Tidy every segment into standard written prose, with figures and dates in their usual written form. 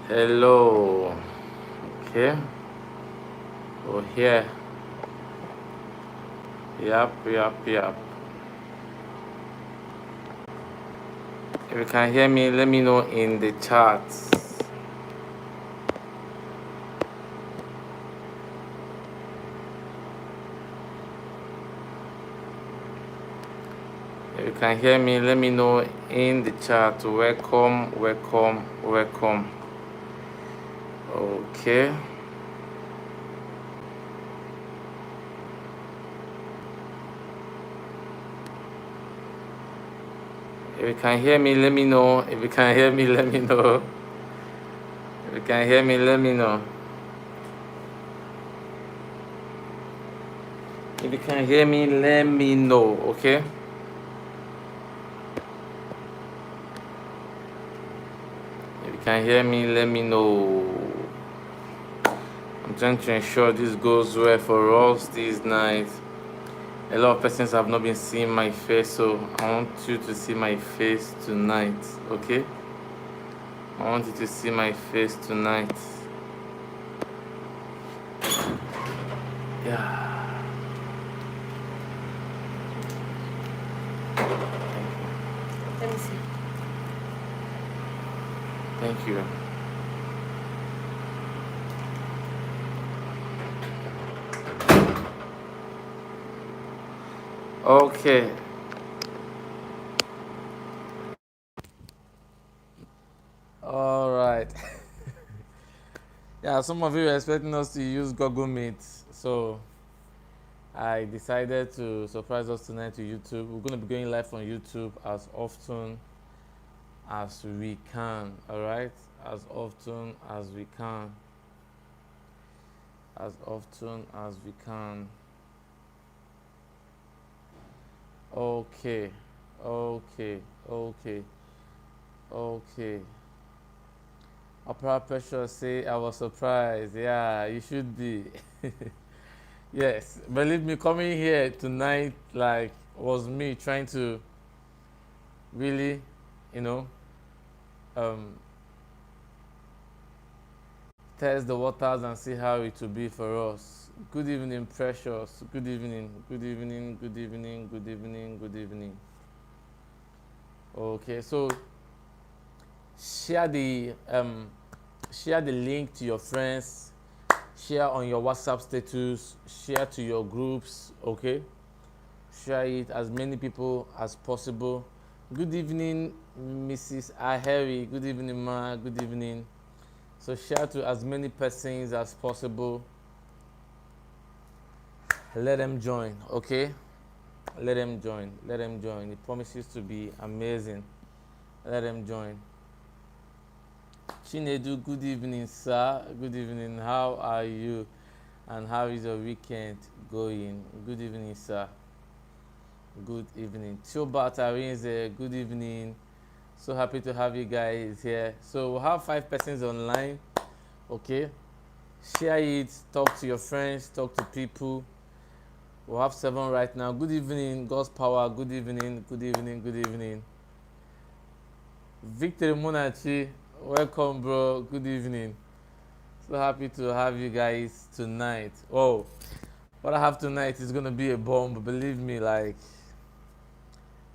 Hello. Okay. Oh, here. Yep. If you can hear me, let me know in the chat. If you can hear me, let me know in the chat. Welcome. Okay. If you can hear me, let me know. If you can hear me, let me know. If you can hear me, let me know. If you can hear me, let me know. Okay. If you can hear me, let me know. I'm trying to ensure this goes well for us this night. A lot of persons have not been seeing my face, so I want you to see my face tonight, okay? I want you to see my face tonight. Yeah. Let me see. Thank you. Okay. All right. Yeah, some of you are expecting us to use Google Meet, so I decided to surprise us tonight to YouTube. We're going to be going live on YouTube as often as we can, all right? As often as we can. As often as we can. Okay, okay, okay, okay. Opera Pressure say I was surprised. Yeah, you should be. Yes, believe me, coming here tonight like was me trying to really, you know, um, test the waters and see how it will be for us. Good evening, Precious. Good evening. Good evening. Okay, so share the um, share the link to your friends, share on your WhatsApp status, share to your groups, okay? Share it as many people as possible. Good evening, Mrs. Aheri. Good evening, Ma. Good evening. So share to as many persons as possible. Let them join, okay? Let them join. Let them join. It promises to be amazing. Let them join. Chinedu, good evening, sir. Good evening. How are you? And how is your weekend going? Good evening, sir. Good evening. Tilbert Arinze, good evening. So happy to have you guys here. So we'll have 5 persons online. Okay. Share it, talk to your friends, talk to people. We'll have 7 right now. Good evening, God's power. Good evening. Victor Munachi, welcome, bro. Good evening. So happy to have you guys tonight. Oh, what I have tonight is gonna be a bomb. Believe me, like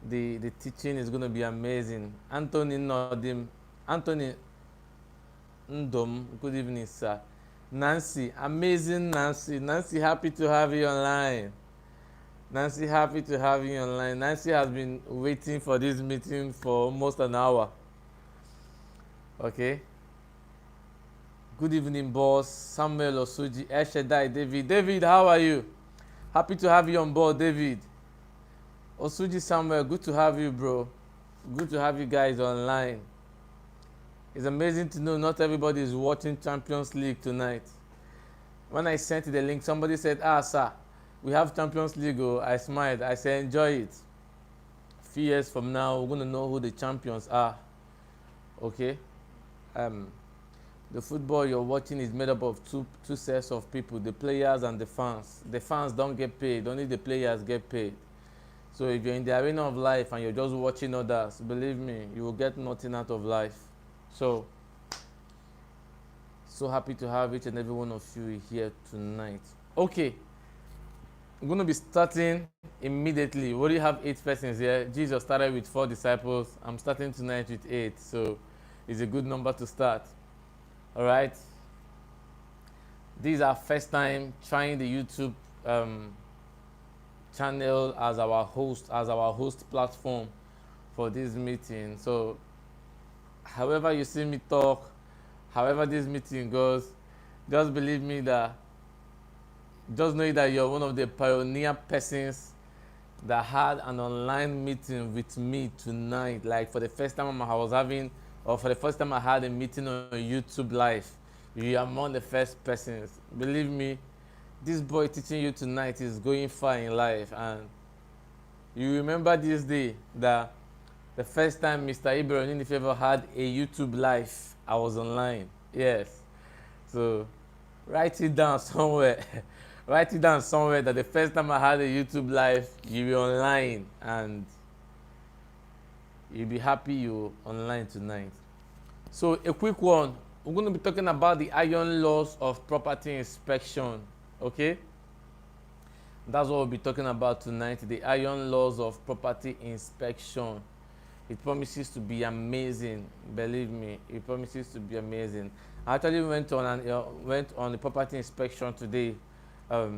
the teaching is gonna be amazing. Anthony Ndom, good evening, sir. Nancy, amazing Nancy, happy to have you online. Nancy, happy to have you online. Nancy has been waiting for this meeting for almost an hour. Okay. Good evening, boss. Samuel Osuji, Eshedai, David. David, how are you? Happy to have you on board, David. Osuji Samuel, good to have you, bro. Good to have you guys online. It's amazing to know not everybody is watching Champions League tonight. When I sent the link, somebody said, sir, we have Champions League. Oh, I smiled. I said, enjoy it. A few years from now, we're going to know who the champions are. Okay? Um, the football you're watching is made up of two sets of people, the players and the fans. The fans don't get paid, only the players get paid. So if you're in the arena of life and you're just watching others, believe me, you will get nothing out of life. So So happy to have each and every one of you here tonight. Okay, I'm going to be starting immediately. We already have 8 persons here. Jesus started with 4 disciples. I'm starting tonight with 8, so it's a good number to start. All right. This is our first time trying the YouTube channel as our host platform for this meeting. So, however you see me talk, however this meeting goes, just believe me that, just know that you're one of the pioneer persons that had an online meeting with me tonight. Like for the first time I was having, or for the first time I had a meeting on YouTube Live. You are among the first persons. Believe me, this boy teaching you tonight is going far in life. And you remember this day that the first time Mr. Ibrahim Favor had a YouTube Live, I was online. Yes. So write it down somewhere. Write it down somewhere that the first time I had a YouTube Live, you were online, and you'll be happy you're online tonight. So a quick one. We're going to be talking about the iron laws of property inspection. Okay? That's what we'll be talking about tonight. The iron laws of property inspection. It promises to be amazing. Believe me, it promises to be amazing. I actually went on a property inspection today. I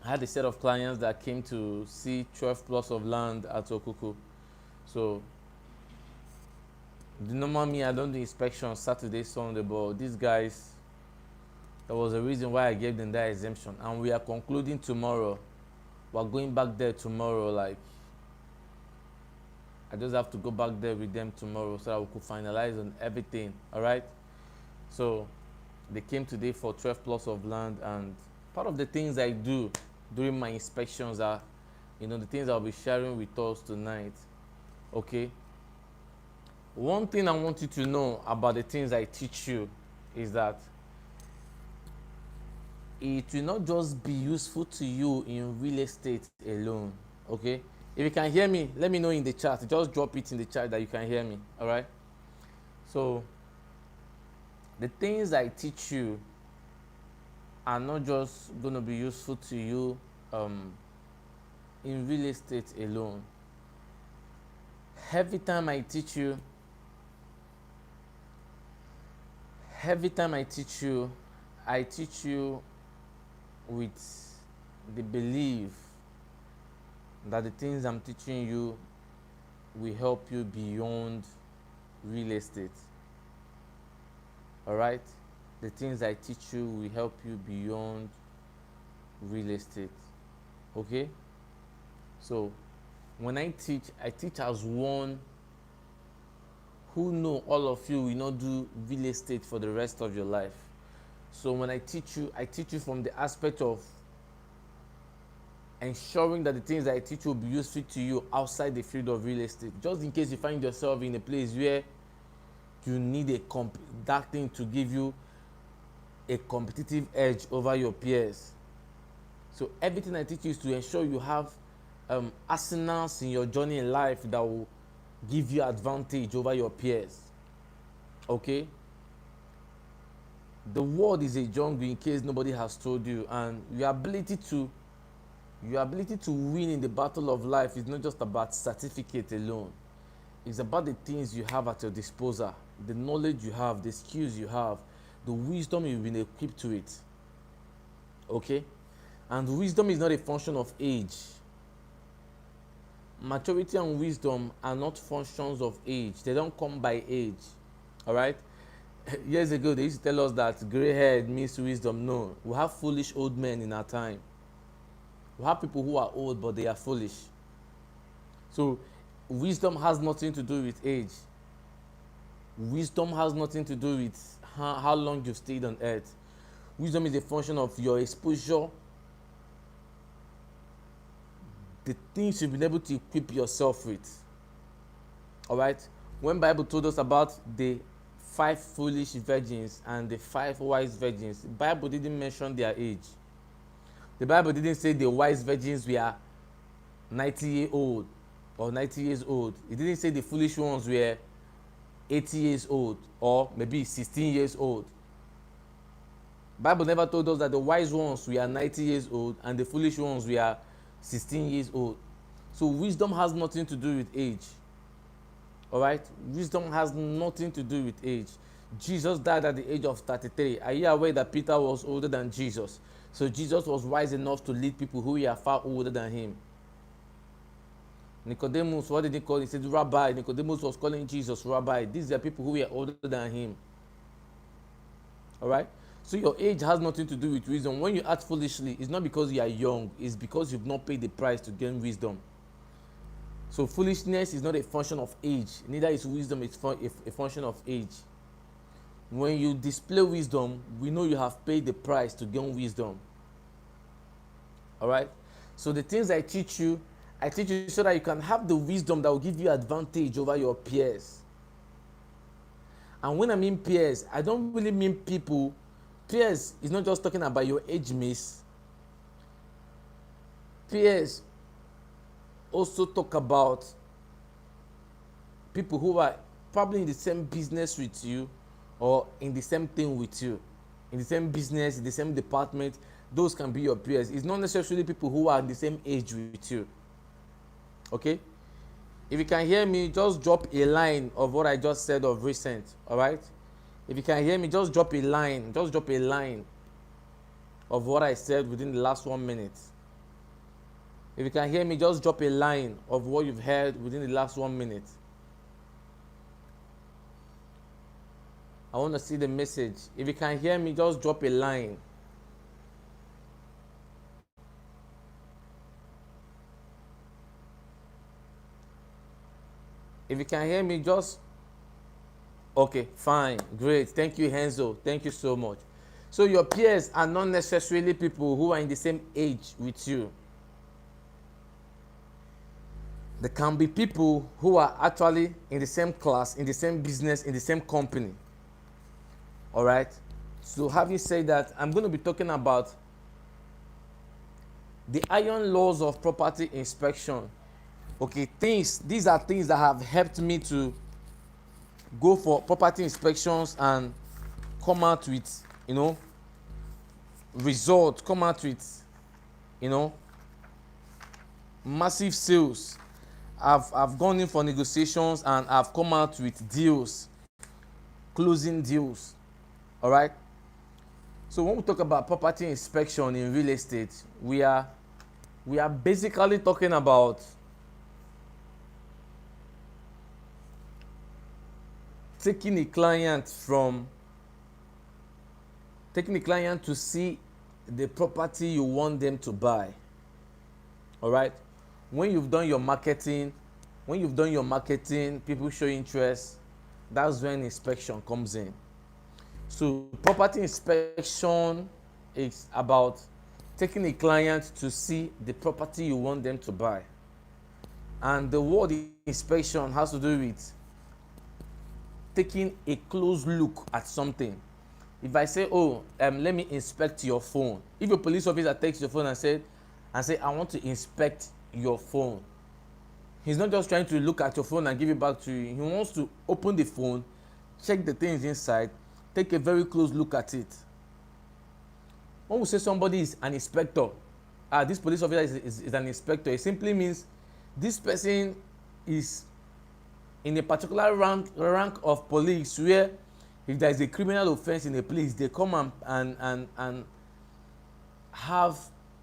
had a set of clients that came to see 12 plots of land at Okuku. So the normal me, I don't do inspection Saturday, Sunday, but these guys, there was a reason why I gave them that exemption. And we are concluding tomorrow. We're going back there tomorrow. Like, I just have to go back there with them tomorrow so that we could finalize on everything. All right? So they came today for 12 plots of land, and part of the things I do during my inspections are, the things I'll be sharing with us tonight. Okay? One thing I want you to know about the things I teach you is that it will not just be useful to you in real estate alone. Okay? If you can hear me, let me know in the chat. Just drop it in the chat that you can hear me. All right? So, the things I teach you are not just going to be useful to you in real estate alone. Every time I teach you with the belief that the things I'm teaching you will help you beyond real estate. All right? The things I teach you will help you beyond real estate. Okay? So, when I teach as one who know all of you will not do real estate for the rest of your life. So when I teach you from the aspect of ensuring that the things that I teach will be useful to you outside the field of real estate. Just in case you find yourself in a place where you need that thing to give you a competitive edge over your peers. So everything I teach you is to ensure you have arsenals in your journey in life that will give you advantage over your peers. Okay? The world is a jungle, in case nobody has told you, and your ability to win in the battle of life is not just about certificate alone. It's about the things you have at your disposal, the knowledge you have, the skills you have, the wisdom you've been equipped with. Okay? And wisdom is not a function of age. Maturity and wisdom are not functions of age. They don't come by age. All right? Years ago, they used to tell us that gray hair means wisdom. No. We have foolish old men in our time. We have people who are old, but they are foolish. So, wisdom has nothing to do with age. Wisdom has nothing to do with how long you've stayed on earth. Wisdom is a function of your exposure, the things you've been able to equip yourself with. All right? When Bible told us about the 5 foolish virgins and the 5 wise virgins, the Bible didn't mention their age. The Bible didn't say the wise virgins were 90-year-old or 90 years old. It didn't say the foolish ones were 80 years old or maybe 16 years old. Bible never told us that the wise ones were 90 years old and the foolish ones were 16 years old. So wisdom has nothing to do with age. All right? Wisdom has nothing to do with age. Jesus died at the age of 33. Are you aware that Peter was older than Jesus? So Jesus was wise enough to lead people who were far older than him. Nicodemus, what did he call? He said, Rabbi. Nicodemus was calling Jesus Rabbi. These are people who were older than him. All right? So your age has nothing to do with wisdom. When you act foolishly, it's not because you are young. It's because you've not paid the price to gain wisdom. So foolishness is not a function of age. Neither is wisdom a function of age. When you display wisdom, we know you have paid the price to gain wisdom. All right? So the things I teach you so that you can have the wisdom that will give you advantage over your peers. And when I mean peers, I don't really mean people. Peers is not just talking about your age mates. Peers also talk about people who are probably in the same business with you or in the same thing with you, in the same business, in the same department. Those can be your peers. It's not necessarily people who are the same age with you. Okay? If you can hear me, just drop a line of what I just said of recent. All right? If you can hear me, just drop a line. Just drop a line of what I said within the last 1 minute. If you can hear me, just drop a line of what you've heard within the last 1 minute. I want to see the message. If you can hear me, just drop a line. If you can hear me, just... Okay, fine, great. Thank you, Henzo. Thank you so much. So your peers are not necessarily people who are in the same age with you. There can be people who are actually in the same class, in the same business, in the same company. All right? So having said that, I'm going to be talking about the iron laws of property inspection. Okay, these are things that have helped me to go for property inspections and come out with, result, come out with, massive sales. I've gone in for negotiations and I've come out with deals, closing deals. All right. So when we talk about property inspection in real estate, we are basically talking about taking a client to see the property you want them to buy. All right. When you've done your marketing, people show interest, that's when inspection comes in. So property inspection is about taking a client to see the property you want them to buy. And the word inspection has to do with taking a close look at something. If I say, let me inspect your phone. If a police officer takes your phone and say, I want to inspect your phone, he's not just trying to look at your phone and give it back to you. He wants to open the phone, check the things inside, take a very close look at it. When we say somebody is an inspector, this police officer is an inspector, it simply means this person is in a particular rank of police where if there is a criminal offense in a place, they come and have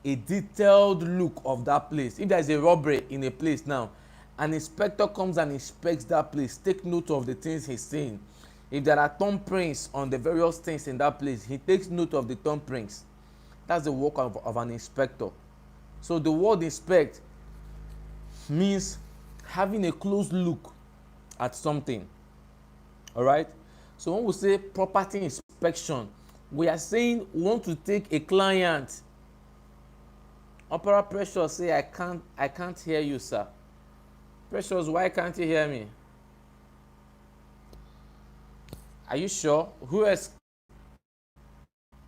a detailed look of that place. If there is a robbery in a place now, an inspector comes and inspects that place, take note of the things he's seeing. If there are thumbprints on the various things in that place, he takes note of the thumbprints. That's the work of an inspector. So the word inspect means having a close look at something. All right? So when we say property inspection, we are saying we want to take a client. Opera Precious say, I can't hear you, sir. Precious, why can't you hear me? Are you sure? Who else?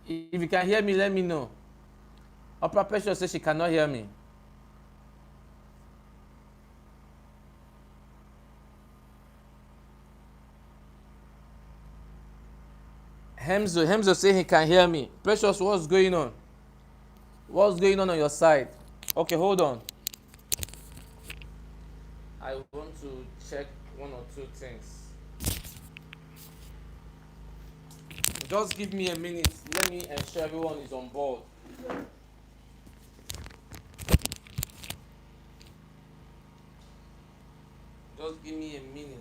If you can hear me, let me know. Opera Precious says she cannot hear me. Hemzo say he can hear me. Precious, what's going on? What's going on your side? Okay, hold on. I want to check one or two things. Just give me a minute. Let me ensure everyone is on board. Just give me a minute.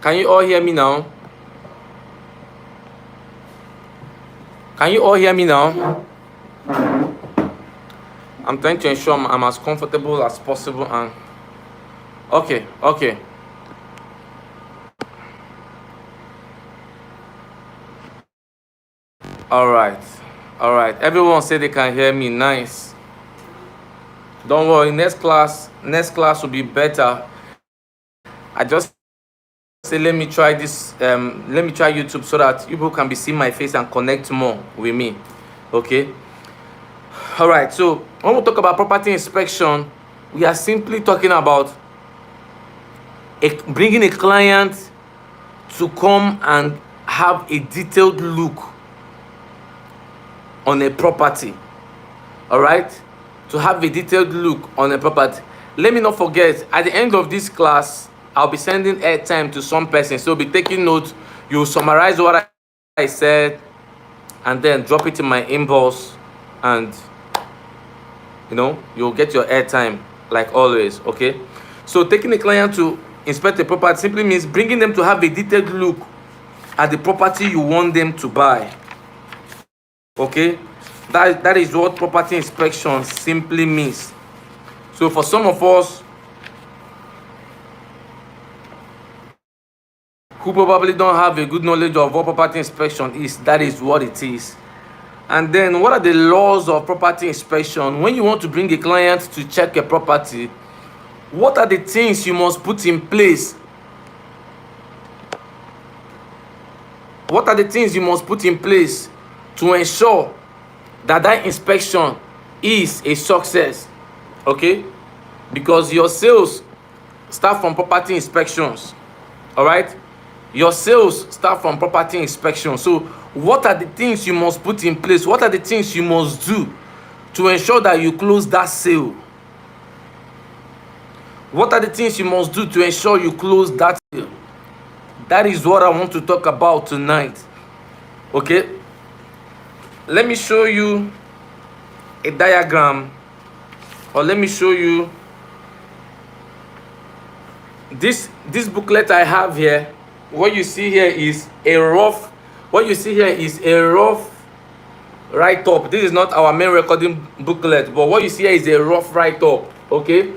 Can you all hear me now? Can you all hear me now? I'm trying to ensure I'm as comfortable as possible and okay. All right. Everyone say they can hear me. Nice. Don't worry. Next class will be better. I just say let me try this. Let me try YouTube so that people can be seeing my face and connect more with me. Okay. All right. So when we talk about property inspection, we are simply talking about bringing a client to come and have a detailed look on a property. All right, to have a detailed look on a property. Let me not forget, at the end of this class I'll be sending airtime to some person, so be taking notes. You summarize what I said and then drop it in my inbox, and you'll get your airtime like always. Okay, so taking a client to inspect a property simply means bringing them to have a detailed look at the property you want them to buy. Okay, that is what property inspection simply means. So for some of us who probably don't have a good knowledge of what property inspection is, that is what it is. And then what are the laws of property inspection? When you want to bring a client to check a property, what are the things you must put in place? What are the things you must put in place to ensure that inspection is a success? Okay, because your sales start from property inspections. All right, your sales start from property inspection. So what are the things you must put in place? What are the things you must do to ensure that you close that sale? What are the things you must do to ensure you close that sale? That is what I want to talk about tonight. Okay, let me show you a diagram, or let me show you this booklet I have here. What you see here is a rough write-up. This is not our main recording booklet, but what you see here is a rough write-up, okay,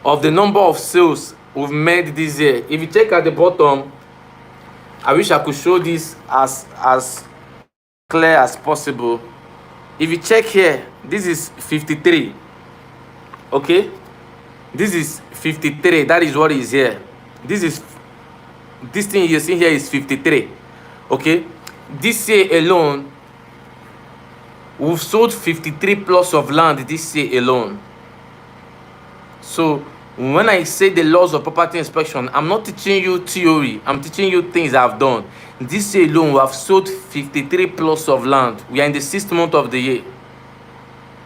of the number of sales we've made this year. If you check at the bottom, I wish I could show this as clear as possible. If you check here, this is 53. Okay, this is 53. That is what is here. This thing you see here is 53. Okay, this year alone we've sold 53 plots of land this year alone. So when I say the laws of property inspection, I'm not teaching you theory, I'm teaching you things I've done. This year alone we have sold 53 plots of land. We are in the 6th month of the year,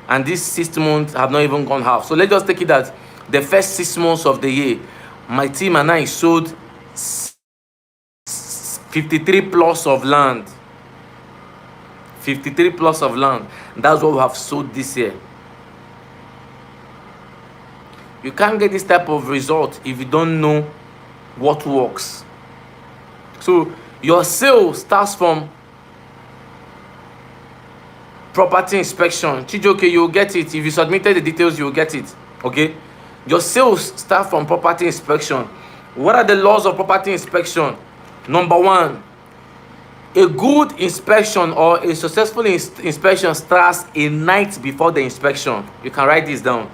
and these 6 months have not even gone half. So let's just take it that the first 6 months of the year, my team and I sold 53 plots of land. 53 plots of land. That's what we have sold this year. You can't get this type of result if you don't know what works. So your sale starts from property inspection. Chijoke, you'll get it. If you submitted the details, you'll get it. Okay? Your sales start from property inspection. What are the laws of property inspection? Number one, A good inspection or a successful inspection starts a night before the inspection. You can write this down.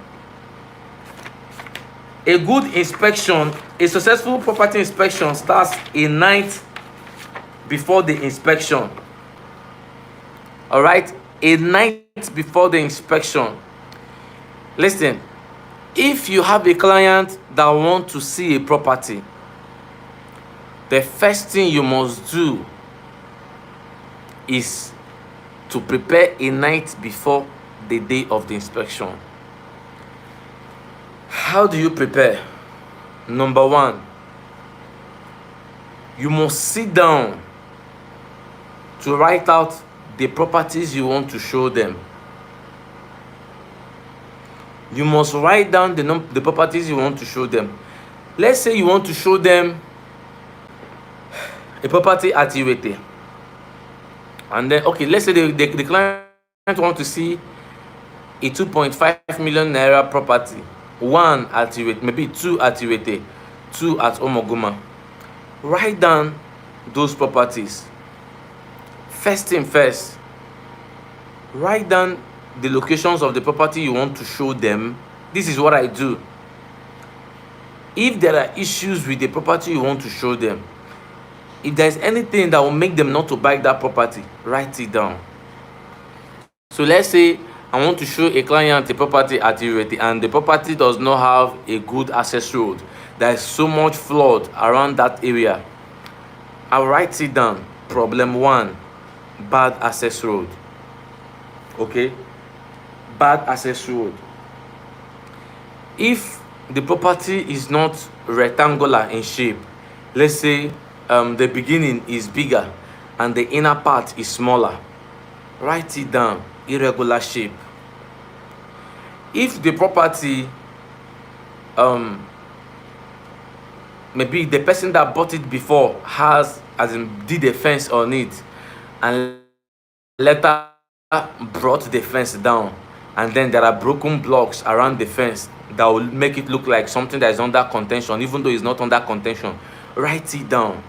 A good inspection, a successful property inspection starts a night before the inspection. All right, a night before the inspection. Listen, if you have a client that wants to see a property, the first thing you must do is to prepare a night before the day of the inspection. How do you prepare? Number one, you must sit down to write out the properties you want to show them. You must write down the properties you want to show them. Let's say you want to show them a property at Irete. And then, okay, let's say the client want to see a 2.5 million naira property. One at Irete, maybe two at Irete, two at Omoguma. Write down those properties. First thing first, write down the locations of the property you want to show them. This is what I do. If there are issues with the property you want to show them, if there's anything that will make them not to buy that property, write it down. So let's say I want to show a client a property at Irete and the property does not have a good access road. There is so much flood around that area. I'll write it down. Problem one, bad access road. Okay? Bad access road. If the property is not rectangular in shape, let's say the beginning is bigger and the inner part is smaller, write it down. Irregular shape. If the property maybe the person that bought it before did a fence on it and later brought the fence down, and then there are broken blocks around the fence that will make it look like something that is under contention even though it's not under contention, write it down.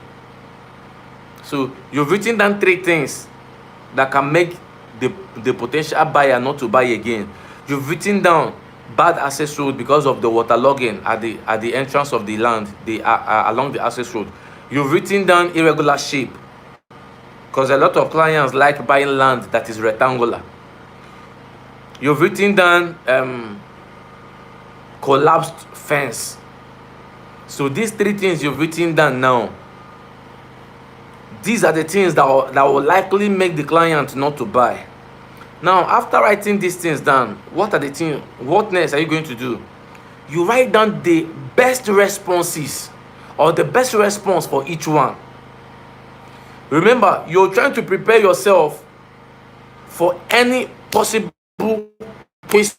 So you've written down 3 things that can make the potential buyer not to buy again. You've written down bad access road because of the waterlogging at the entrance of the land, along the access road. You've written down irregular shape because a lot of clients like buying land that is rectangular. You've written down collapsed fence. So these 3 things you've written down now, these are the things that will likely make the client not to buy. Now, after writing these things down, what next are you going to do? You write down the best responses or the best response for each one. Remember, you're trying to prepare yourself for any possible question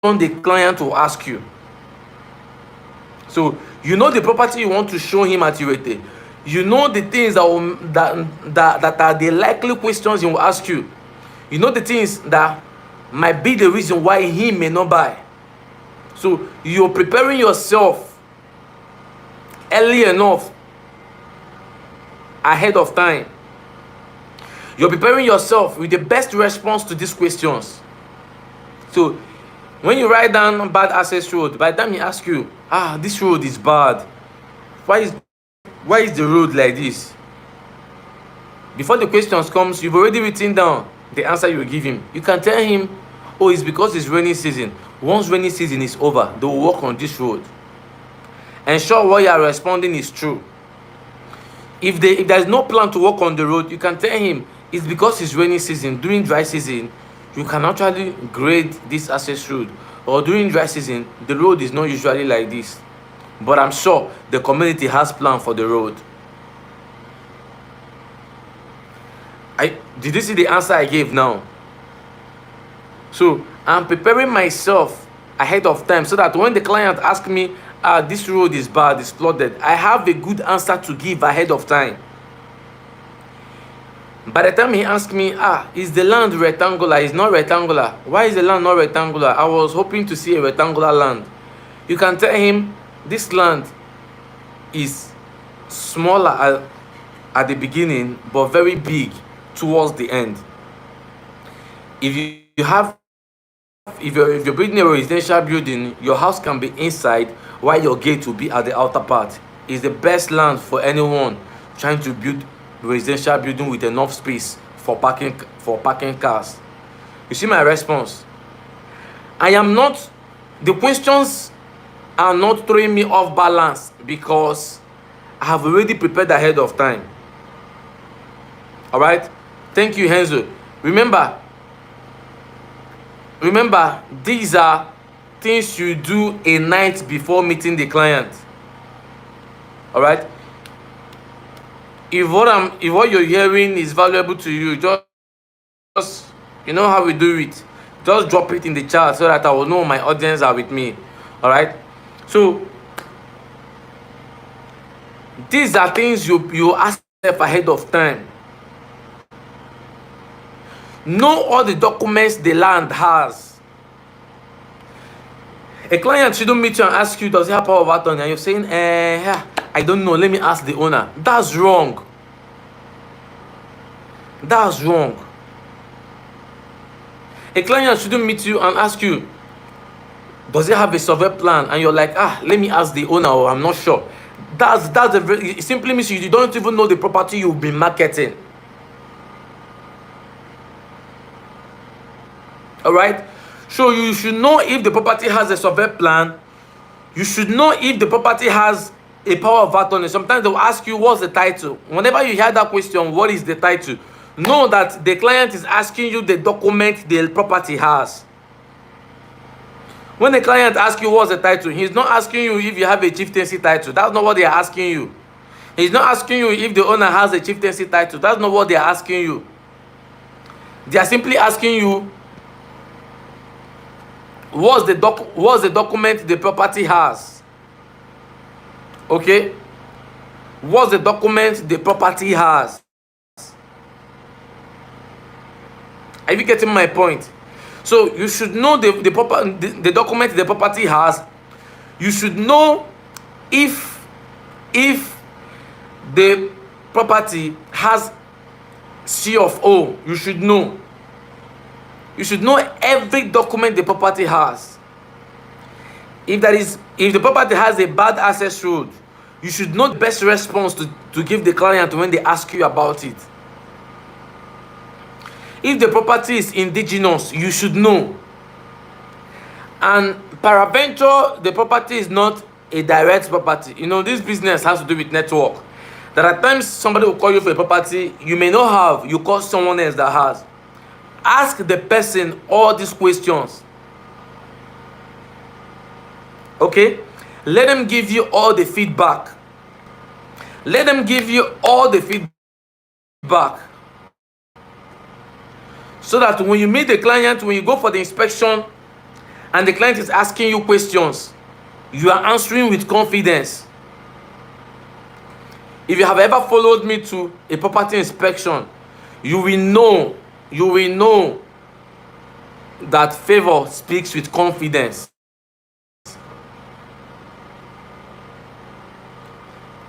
the client will ask you. So, you know the property you want to show him at Irete. You know the things that are the likely questions he will ask you. You know the things that might be the reason why he may not buy. So you're preparing yourself early enough, ahead of time. You're preparing yourself with the best response to these questions. So when you write down bad access road, by the time he asks you, this road is bad. Why is the road like this? Before the questions comes, you've already written down the answer you will give him. You can tell him, it's because it's rainy season. Once rainy season is over, they will work on this road. Ensure what you are responding is true. If there is no plan to work on the road, you can tell him it's because it's rainy season. During dry season, you can actually grade this access road. Or during dry season, the road is not usually like this. But I'm sure the community has plan for the road. Did you see the answer I gave now? So I'm preparing myself ahead of time so that when the client asks me, this road is bad, it's flooded, I have a good answer to give ahead of time. By the time he asks me, is the land rectangular? It's not rectangular. Why is the land not rectangular? I was hoping to see a rectangular land. You can tell him this land is smaller at the beginning, but very big towards the end. If you're building a residential building, your house can be inside while your gate will be at the outer part. It's the best land for anyone trying to build residential building with enough space for parking cars. You see my response? The questions are not throwing me off balance because I have already prepared ahead of time. All right? Thank you, Henzo. Remember, these are things you do a night before meeting the client. All right? If what you're hearing is valuable to you, just you know how we do it. Just drop it in the chat so that I will know my audience are with me. All right? So these are things you ask yourself ahead of time. Know all the documents the land has. A client shouldn't meet you and ask you, does he have power of attorney? And you're saying, I don't know, let me ask the owner. That's wrong. That's wrong. A client shouldn't meet you and ask you, does he have a survey plan? And you're like, let me ask the owner, or I'm not sure. It simply means you don't even know the property you'll be marketing. All right? So you should know if the property has a survey plan. You should know if the property has a power of attorney. Sometimes they'll ask you, what's the title? Whenever you hear that question, what is the title? Know that the client is asking you the document the property has. When the client asks you what's the title, he's not asking you if you have a chieftaincy title. That's not what they are asking you. He's not asking you if the owner has a chieftaincy title. That's not what they are asking you. They are simply asking you, what's the document the property has? Okay? What's the document the property has? Are you getting my point? So you should know the document the property has. You should know if the property has C of O. You should know. You should know every document the property has. If the property has a bad access road, you should know the best response to give the client when they ask you about it. If the property is indigenous, you should know. And peradventure, the property is not a direct property. You know, this business has to do with network. There are times somebody will call you for a property you may not have, you call someone else that has. Ask the person all these questions. Okay? Let them give you all the feedback. Let them give you all the feedback. So that when you meet the client, when you go for the inspection, and the client is asking you questions, you are answering with confidence. If you have ever followed me to a property inspection, you will know that favor speaks with confidence.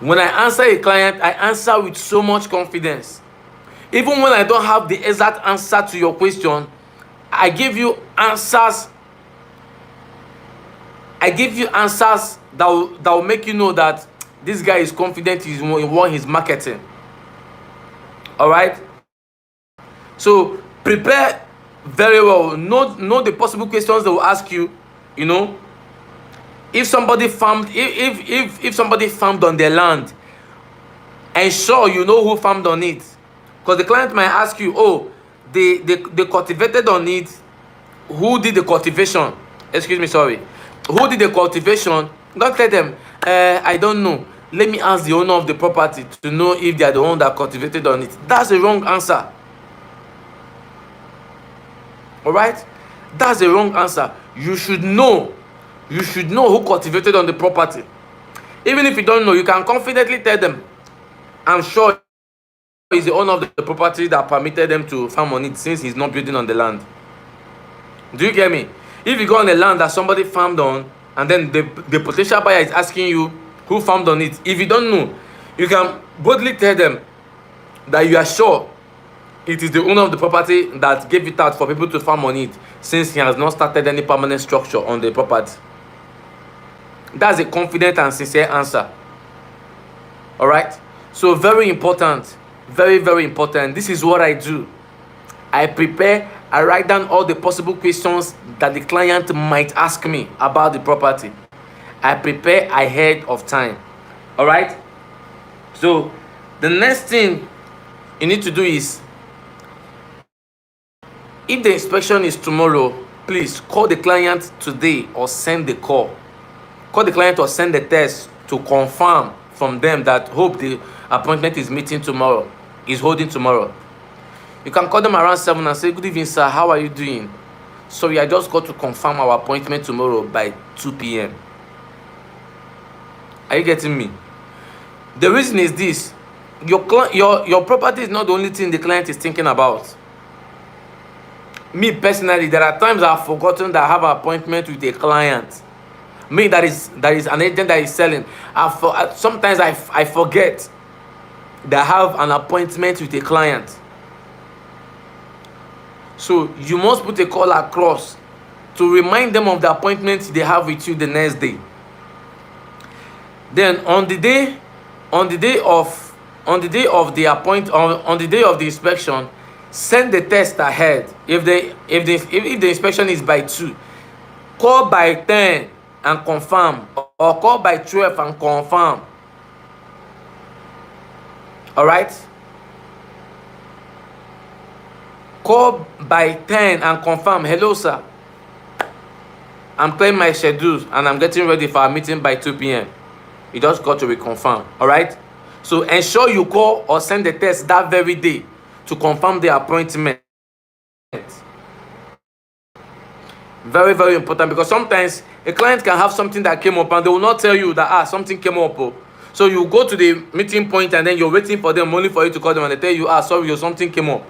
When I answer a client, I answer with so much confidence. Even when I don't have the exact answer to your question, I give you answers. I give you answers that will make you know that this guy is confident in what he's marketing. All right? So prepare very well. Know the possible questions they will ask you. You know, if somebody farmed on their land, ensure you know who farmed on it. Because the client might ask you, they cultivated on it. Who did the cultivation? Excuse me, sorry. Who did the cultivation? Don't tell them, I don't know. Let me ask the owner of the property to know if they are the one that cultivated on it. That's the wrong answer. Alright? That's the wrong answer. You should know. You should know who cultivated on the property. Even if you don't know, you can confidently tell them, I'm sure is the owner of the property that permitted them to farm on it since he's not building on the land. Do you get me? If you go on the land that somebody farmed on, and then the potential buyer is asking you who farmed on it, if you don't know, you can boldly tell them, that you are sure it is the owner of the property that gave it out for people to farm on it, since he has not started any permanent structure on the property. That's a confident and sincere answer. All right? So very important. Very, very important. This is what I do. I prepare, I write down all the possible questions that the client might ask me about the property. I prepare ahead of time. All right? So the next thing you need to do is, if the inspection is tomorrow, please call the client today or send the call. Call the client or send the text to confirm from them that hope the appointment is meeting tomorrow, is holding tomorrow. You can call them around 7 and say, good evening, sir, how are you doing? Sorry, I just got to confirm our appointment tomorrow by 2 p.m. Are you getting me? The reason is this: your property is not the only thing the client is thinking about. Me personally, there are times I've forgotten that I have an appointment with a client. Me, that is an agent that is selling. Sometimes I forget that I have an appointment with a client. So you must put a call across to remind them of the appointment they have with you the next day. Then on the day of the inspection, send the test ahead. If the inspection is by 2, call by 10 and confirm, or call by 12 and confirm. All right? Call by 10 and confirm. Hello, sir. I'm playing my schedule and I'm getting ready for a meeting by 2 p.m. You just got to reconfirm. All right? So ensure you call or send the text that very day to confirm the appointment. Very, very important, because sometimes a client can have something that came up and they will not tell you that something came up. So you go to the meeting point and then you're waiting for them only for you to call them and they tell you, sorry, something came up.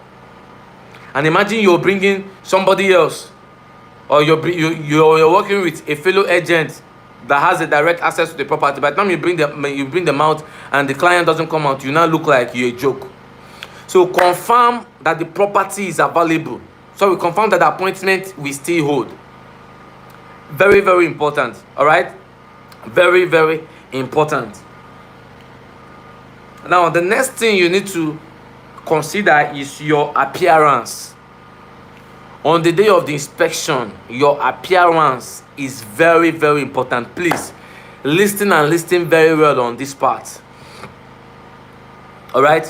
And imagine you're bringing somebody else, or you're working with a fellow agent that has a direct access to the property. By the time you bring them out and the client doesn't come out, you now look like you're a joke. So confirm that the property is available. So we confirm that the appointment we still hold. Very, very important. All right? Very, very important. Now, the next thing you need to consider is your appearance. On the day of the inspection, your appearance is very, very important. Please listen very well on this part. All right?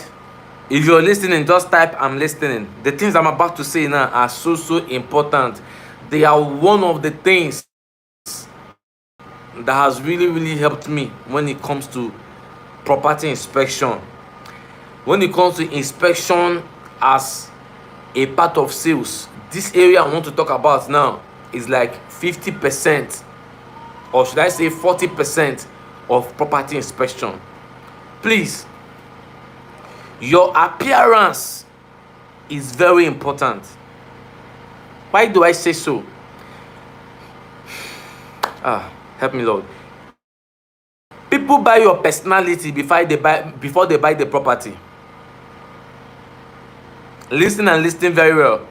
If you're listening, just type I'm listening. The things I'm about to say now are so important. They are one of the things that has really helped me when it comes to property inspection. When it comes to inspection as a part of sales, this area I want to talk about now is like 50%, or should I say 40% of property inspection. Please, your appearance is very important. Why do I say so? Help me, Lord. People buy your personality before they buy the property. Listen very well.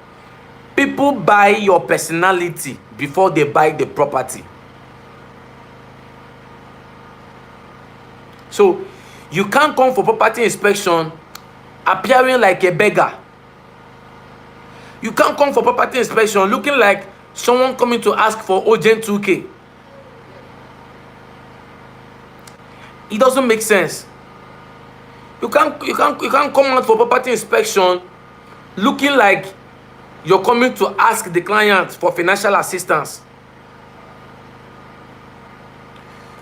People buy your personality before they buy the property. So you can't come for property inspection appearing like a beggar. You can't come for property inspection looking like someone coming to ask for urgent 2K. It doesn't make sense. You can't come out for property inspection looking like you're coming to ask the client for financial assistance.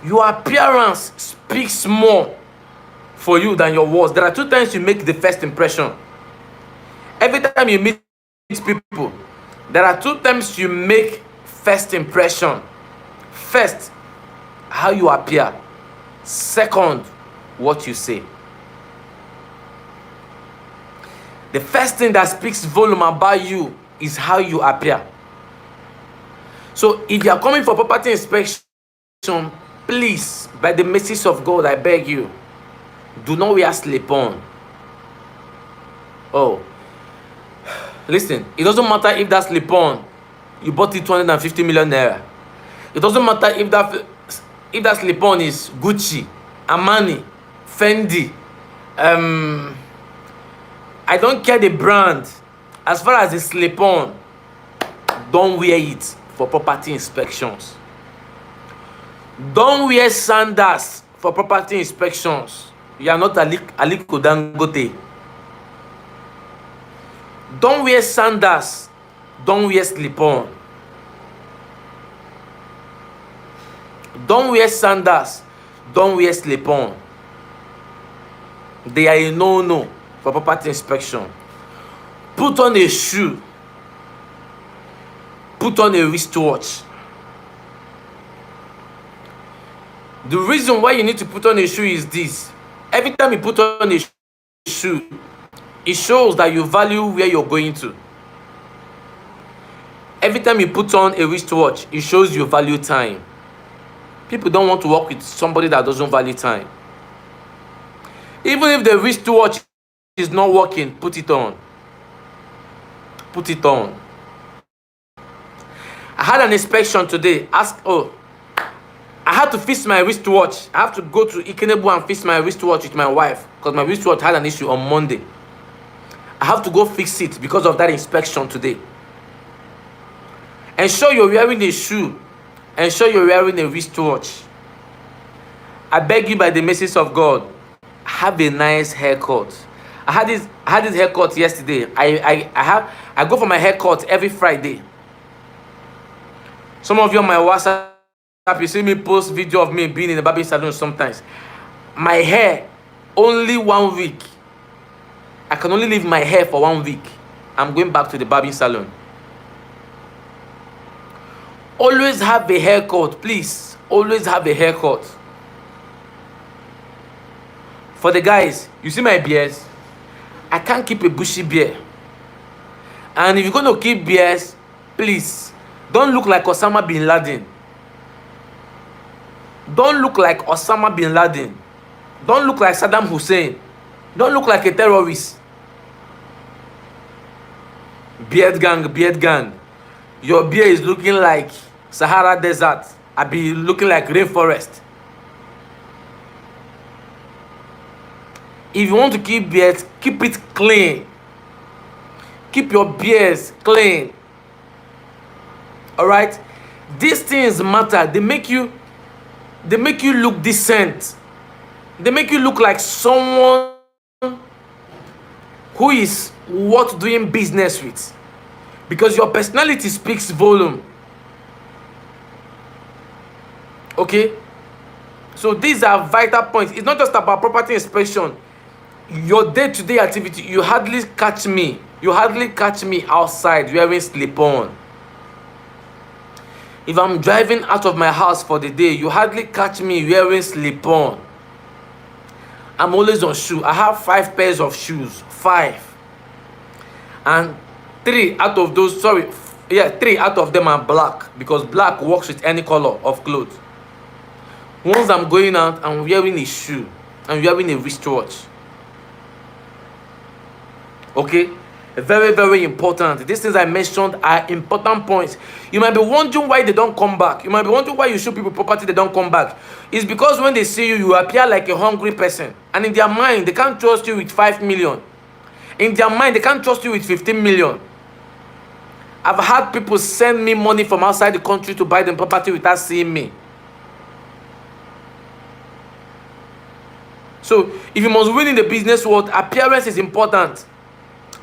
Your appearance speaks more for you than your words. There are 2 times you make the first impression. Every time you meet people, there are 2 times you make first impression. First, how you appear. Second, what you say. The first thing that speaks volume about you is how you appear. So if you are coming for property inspection, please, by the mercies of God, I beg you, do not wear slip-on. Oh, listen, it doesn't matter if that slip-on, you bought it 250 million naira. It doesn't matter if that slip-on is Gucci, Armani, Fendi. I don't care the brand. As far as the slip-on, don't wear it for property inspections. Don't wear sandals for property inspections. You are not Aliko Dangote. Don't wear sandals. Don't wear slip-on. Don't wear sandals. Don't wear slip-on. They are a no-no for property inspection. Put on a shoe. Put on a wristwatch. The reason why you need to put on a shoe is this. Every time you put on a shoe, it shows that you value where you're going to. Every time you put on a wristwatch, it shows you value time. People don't want to work with somebody that doesn't value time. Even if the wristwatch is not working, put it on. Put it on. I had an inspection today. I had to fix my wristwatch. I have to go to Ikenebu and fix my wristwatch with my wife because my wristwatch had an issue on Monday. I have to go fix it because of that inspection today. Ensure you're wearing a shoe. Ensure you're wearing a wristwatch. I beg you by the mercies of God, have a nice haircut. I had this haircut yesterday. I go for my haircut every Friday. Some of you on my WhatsApp, you see me post video of me being in the barbing salon sometimes. My hair, only 1 week. I can only leave my hair for 1 week. I'm going back to the barbing salon. Always have a haircut, please. Always have a haircut. For the guys, you see my beards? I can't keep a bushy beard. And if you're going to keep beards, please, don't look like Osama bin Laden. Don't look like Osama bin Laden. Don't look like Saddam Hussein. Don't look like a terrorist. Beard gang, beard gang. Your beard is looking like Sahara Desert. I be looking like rainforest. If you want to keep beards, keep it clean. Keep your beards clean. Alright? These things matter. They make you look decent. They make you look like someone who is worth doing business with. Because your personality speaks volume. Okay? So these are vital points. It's not just about property inspection. Your day-to-day activity, you hardly catch me outside wearing slip-on. If I'm driving out of my house for the day, you hardly catch me wearing slip-on. I'm always on shoe. I have 5 pairs of shoes. 5. And 3 out of them are black, because black works with any color of clothes. Once I'm going out, I'm wearing a shoe. I'm wearing a wristwatch. Okay? Very, very important. These things I mentioned are important points. You might be wondering why they don't come back. You might be wondering why you show people property, they don't come back. It's because when they see you, you appear like a hungry person. And in their mind, they can't trust you with 5 million. In their mind, they can't trust you with 15 million. I've had people send me money from outside the country to buy them property without seeing me. So, if you must win in the business world, appearance is important.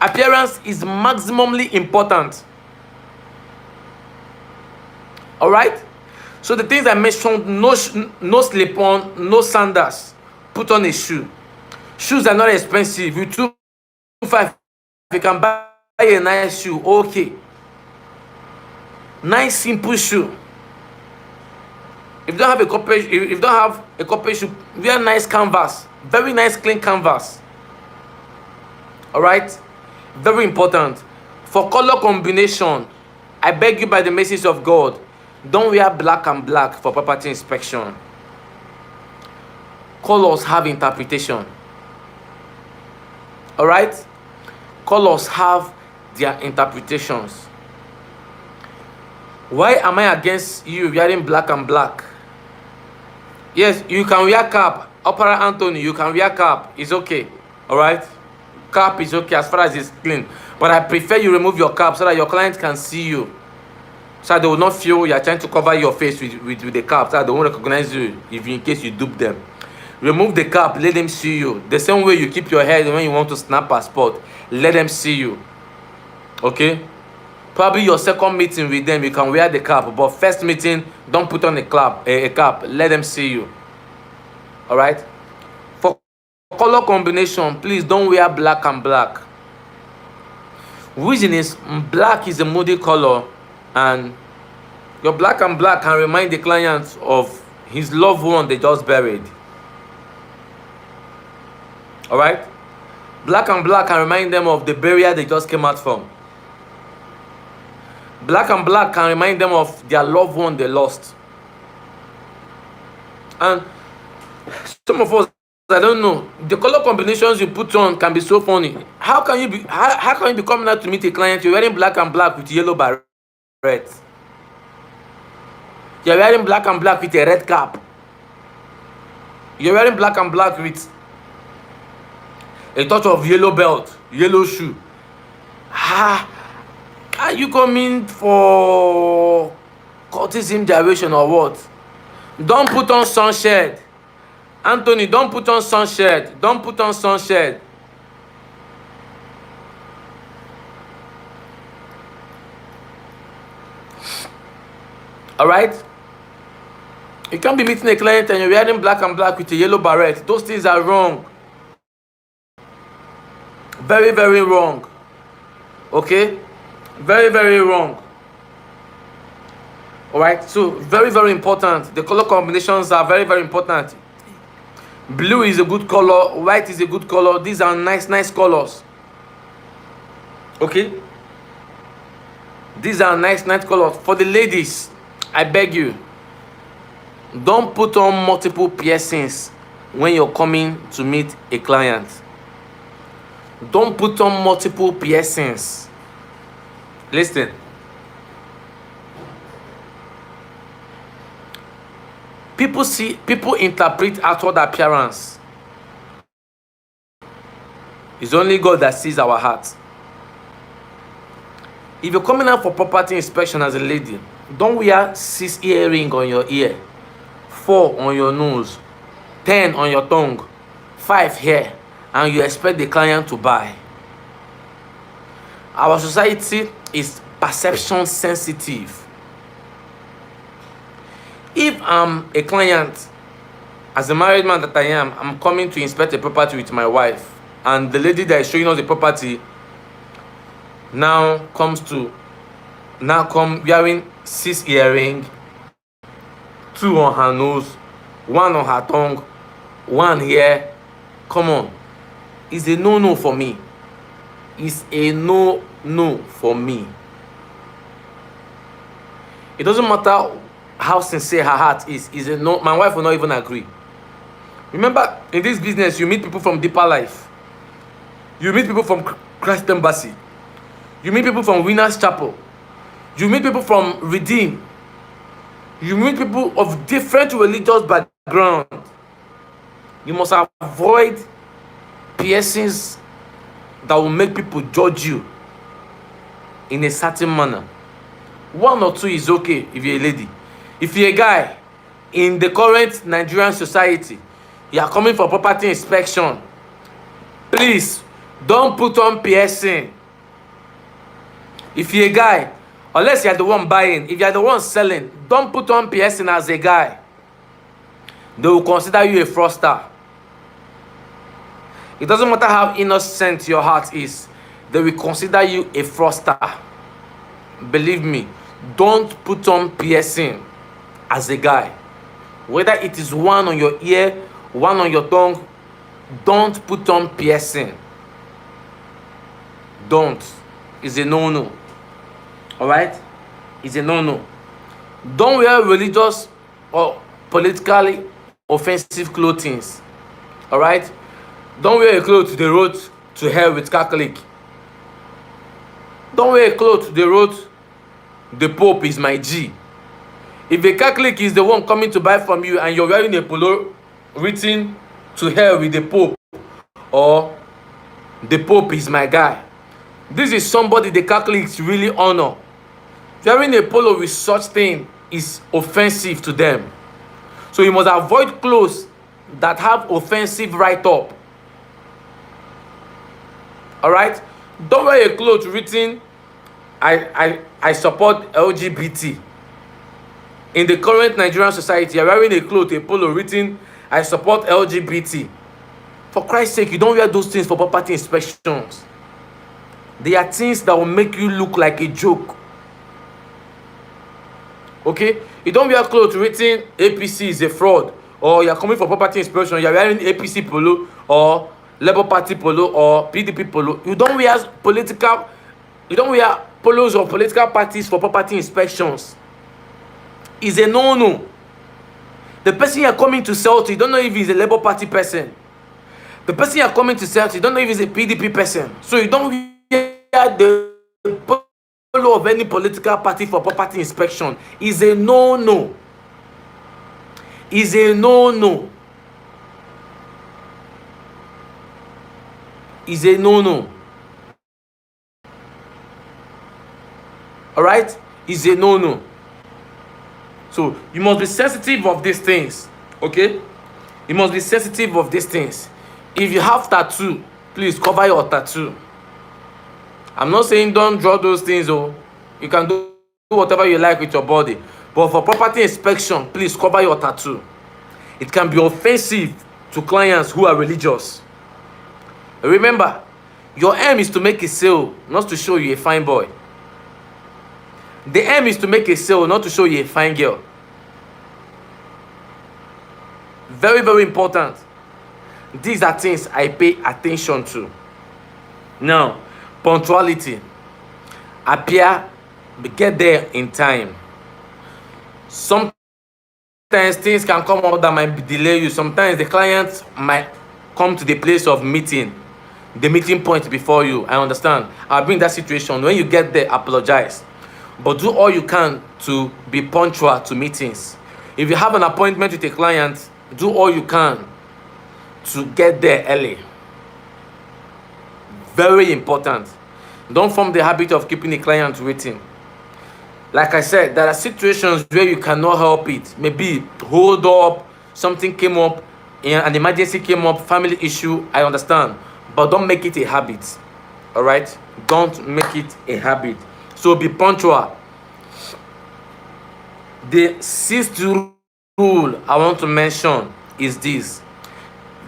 Appearance is maximally important. Alright? So the things I mentioned, no slip-on, no sandals. Put on a shoe. Shoes are not expensive. You 2.5, you can buy a nice shoe. Okay. Nice simple shoe. If you don't have a corporate shoe, wear nice canvas. Very nice clean canvas. Alright? Very important. For color combination, I beg you by the mercies of God, don't wear black and black for property inspection. Colors have interpretation. Alright? colors have their interpretations. Why am I against you wearing black and black? Yes, you can wear cap. Opera Anthony, you can wear cap. It's okay. Alright? Cap is okay as far as it's clean. But I prefer you remove your cap so that your client can see you. So that they will not feel you are trying to cover your face with the cap. So that they won't recognize you if in case you dupe them. Remove the cap, let them see you. The same way you keep your head when you want to snap passport. Let them see you. Okay? Probably your second meeting with them, you can wear the cap. But first meeting, don't put on a cap. Let them see you. Alright? For color combination, please don't wear black and black. Reason is, black is a moody color. And your black and black can remind the client of his loved one they just buried. Alright? Black and black can remind them of the burial they just came out from. Black and black can remind them of their loved one they lost. And some of us, I don't know, the color combinations you put on can be so funny. How can you be coming out to meet a client, you're wearing black and black with yellow beret? You're wearing black and black with a red cap. You're wearing black and black with a touch of yellow belt, yellow shoe. Are you coming for cultism gyration or what? Don't put on sunshade. Anthony, don't put on sunshade. Don't put on sunshade. Alright? You can't be meeting a client and you're wearing black and black with a yellow beret. Those things are wrong. Very, very wrong. Okay? Very, very wrong. Alright? So, very, very important. The color combinations are very, very important. Blue is a good color. White is a good color. These are nice, nice colors. Okay? These are nice, nice colors. For the ladies, I beg you, don't put on multiple piercings when you're coming to meet a client. Don't put on multiple piercings. Listen. People interpret outward appearance. It's only God that sees our hearts. If you're coming out for property inspection as a lady, don't wear 6 earrings on your ear, 4 on your nose, 10 on your tongue, 5 here, and you expect the client to buy. Our society is perception sensitive. If I'm a client, as a married man that I am, I'm coming to inspect a property with my wife, and the lady that is showing us the property now come wearing 6 earrings, 2 on her nose, 1 on her tongue, 1 here. Come on. It's a no-no for me. It's a no-no for me. It doesn't matter how sincere her heart is. It's a no. My wife will not even agree. Remember, in this business, you meet people from Deeper Life. You meet people from Christ Embassy. You meet people from Winners Chapel. You meet people from Redeem. You meet people of different religious background. You must avoid piercings that will make people judge you in a certain manner. 1 or 2 is okay if you're a lady. If you're a guy, in the current Nigerian society, you are coming for property inspection, please don't put on piercing. If you're a guy, unless you're the one buying, if you're the one selling, don't put on piercing as a guy. They will consider you a fraudster. It doesn't matter how innocent your heart is, they will consider you a fraudster. Believe me, don't put on piercing as a guy. Whether it is 1 on your ear, 1 on your tongue, don't put on piercing. Don't. It's a no-no. Alright? It's a no-no. Don't wear religious or politically offensive clothing. Alright? Don't wear a clothes they wrote to hell with Catholic. Don't wear a cloth they wrote, "The Pope is my G." If a Catholic is the one coming to buy from you and you're wearing a polo written, "To hell with the Pope," or "The Pope is my guy," this is somebody the Catholics really honor. Wearing a polo with such thing is offensive to them. So you must avoid clothes that have offensive write-up. Alright? Don't wear a cloth written, I support LGBT. In the current Nigerian society, you're wearing a cloth, a polo written, "I support LGBT." For Christ's sake, you don't wear those things for property inspections. They are things that will make you look like a joke. Okay? You don't wear clothes written, "APC is a fraud," or you're coming for property inspection, you're wearing APC polo or Labour Party polo or PDP polo. You don't wear polos of political parties for property inspections. It's a no-no. The person you're coming to sell to, you don't know if he's a Labour Party person. The person you're coming to sell to, you don't know if he's a PDP person. So you don't wear the polo of any political party for property inspection. It's a no-no. It's a no-no. Is a no-no. Alright? Is a no-no. So you must be sensitive of these things. Okay? You must be sensitive of these things. If you have tattoo, please cover your tattoo. I'm not saying don't draw those things. Oh, you can do whatever you like with your body. But for property inspection, please cover your tattoo. It can be offensive to clients who are religious. Remember, your aim is to make a sale, not to show you a fine boy. The aim is to make a sale, not to show you a fine girl. Very, very important. These are things I pay attention to. Now, punctuality. Appear, get there in time. Sometimes things can come up that might delay you. Sometimes the client might come to the place of meeting, the meeting point before you. I understand. I've been in that situation. When you get there, apologize. But do all you can to be punctual to meetings. If you have an appointment with a client, do all you can to get there early. Very important. Don't form the habit of keeping a client waiting. Like I said, there are situations where you cannot help it. Maybe hold up, something came up, an emergency came up, family issue, I understand. But don't make it a habit. Alright? Don't make it a habit. So be punctual. The sixth rule I want to mention is this.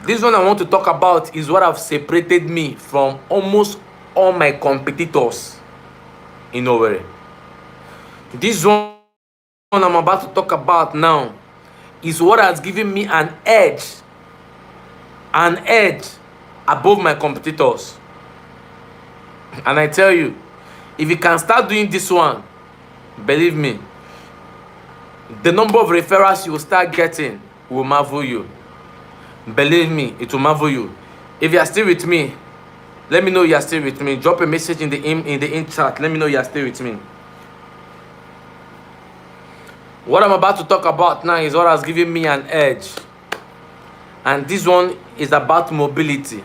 This one I want to talk about is what have separated me from almost all my competitors in Owerri. This one I'm about to talk about now is what has given me an edge above my competitors. And I tell you, if you can start doing this one, believe me, the number of referrals you will start getting will marvel you. Believe me, it will marvel you. If you are still with me, let me know you are still with me. Drop a message in the in chat. Let me know you are still with me. What I'm about to talk about now is what has given me an edge. And this one is about mobility.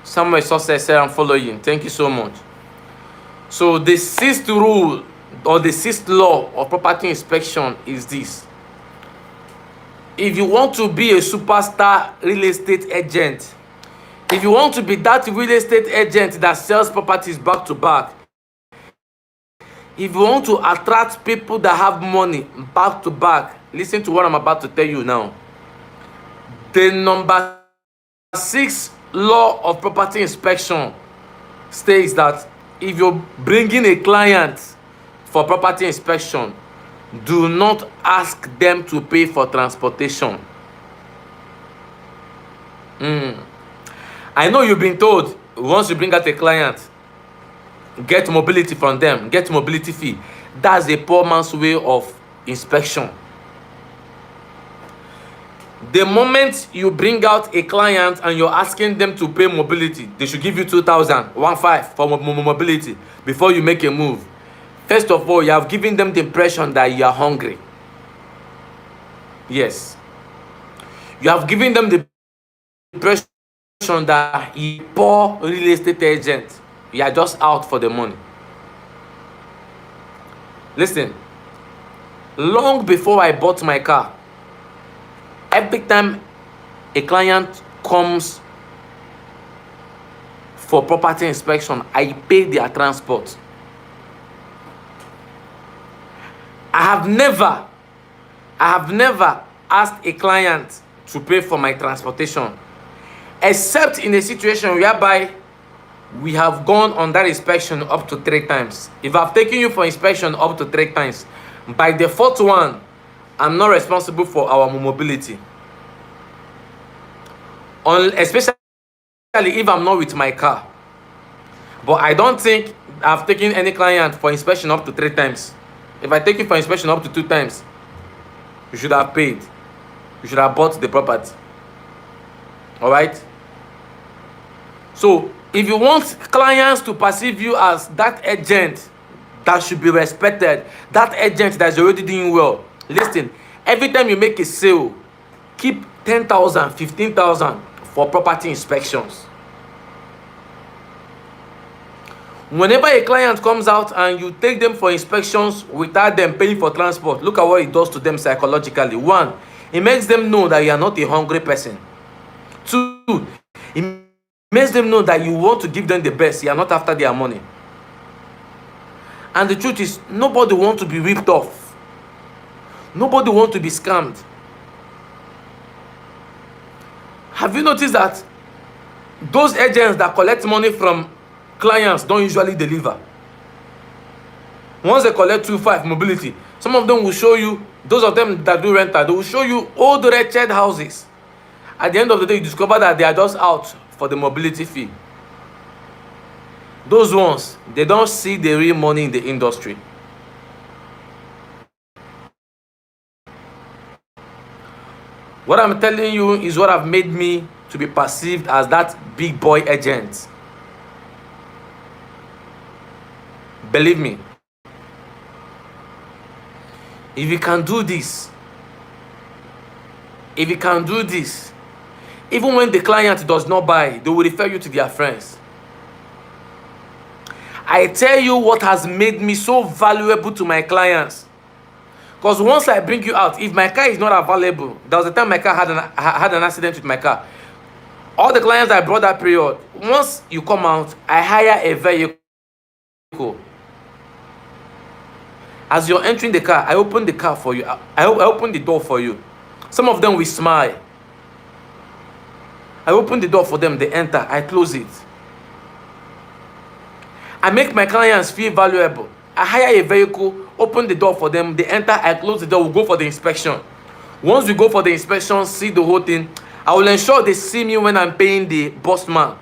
Samuel Success said I'm following. Thank you so much. So the sixth rule or the sixth law of property inspection is this. If you want to be a superstar real estate agent, if you want to be that real estate agent that sells properties back to back, if you want to attract people that have money back to back, listen to what I'm about to tell you now. The number 6 law of property inspection states that if you're bringing a client for property inspection, do not ask them to pay for transportation. I know you've been told once you bring out a client, get mobility from them, get mobility fee. That's a poor man's way of inspection. The moment you bring out a client and you're asking them to pay mobility, they should give you 2,000, 1,500 for mobility before you make a move. First of all, you have given them the impression that you are hungry. Yes. You have given them the impression that you poor real estate agent. You are just out for the money. Listen, long before I bought my car, every time a client comes for property inspection, I pay their transport. I have never asked a client to pay for my transportation, except in a situation whereby we have gone on that inspection up to 3 times. If I've taken you for inspection up to 3 times, by the 4th one, I'm not responsible for our mobility. Especially if I'm not with my car. But I don't think I've taken any client for inspection up to 3 times. If I take you for inspection up to 2 times, you should have paid. You should have bought the property. Alright? So, if you want clients to perceive you as that agent that should be respected, that agent that is already doing well, listen, every time you make a sale, keep 10,000, 15,000 for property inspections. Whenever a client comes out and you take them for inspections without them paying for transport, look at what it does to them psychologically. 1, it makes them know that you are not a hungry person. 2, it makes them know that you want to give them the best. You are not after their money. And the truth is, nobody wants to be ripped off. Nobody wants to be scammed. Have you noticed that those agents that collect money from clients don't usually deliver? Once they collect 2,500 mobility, some of them will show you, those of them that do rental, they will show you old wretched houses. At the end of the day, you discover that they are just out for the mobility fee. Those ones, they don't see the real money in the industry. What I'm telling you is what have made me to be perceived as that big boy agent. Believe me, if you can do this, even when the client does not buy, they will refer you to their friends. I tell you what has made me so valuable to my clients. Because once I bring you out, if my car is not available, there was a time my car had an accident with my car. All the clients I brought that period, once you come out, I hire a vehicle. As you're entering the car, I open the car for you. I open the door for you. Some of them will smile. I open the door for them, they enter, I close it. I make my clients feel valuable. I hire a vehicle, open the door for them, they enter, I close the door, we go for the inspection. Once we go for the inspection, see the whole thing, I will ensure they see me when I'm paying the boss man.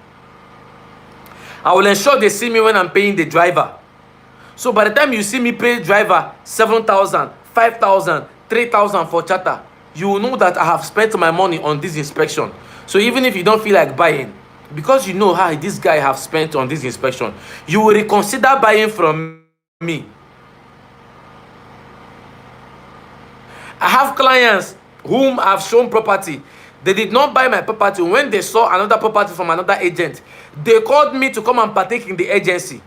I will ensure they see me when I'm paying the driver. So by the time you see me pay driver 7,000, 5,000, 3,000 for charter, you will know that I have spent my money on this inspection. So even if you don't feel like buying, because you know how this guy have spent on this inspection, you will reconsider buying from me. I have clients whom I've shown property. They did not buy my property. When they saw another property from another agent, they called me to come and partake in the agency.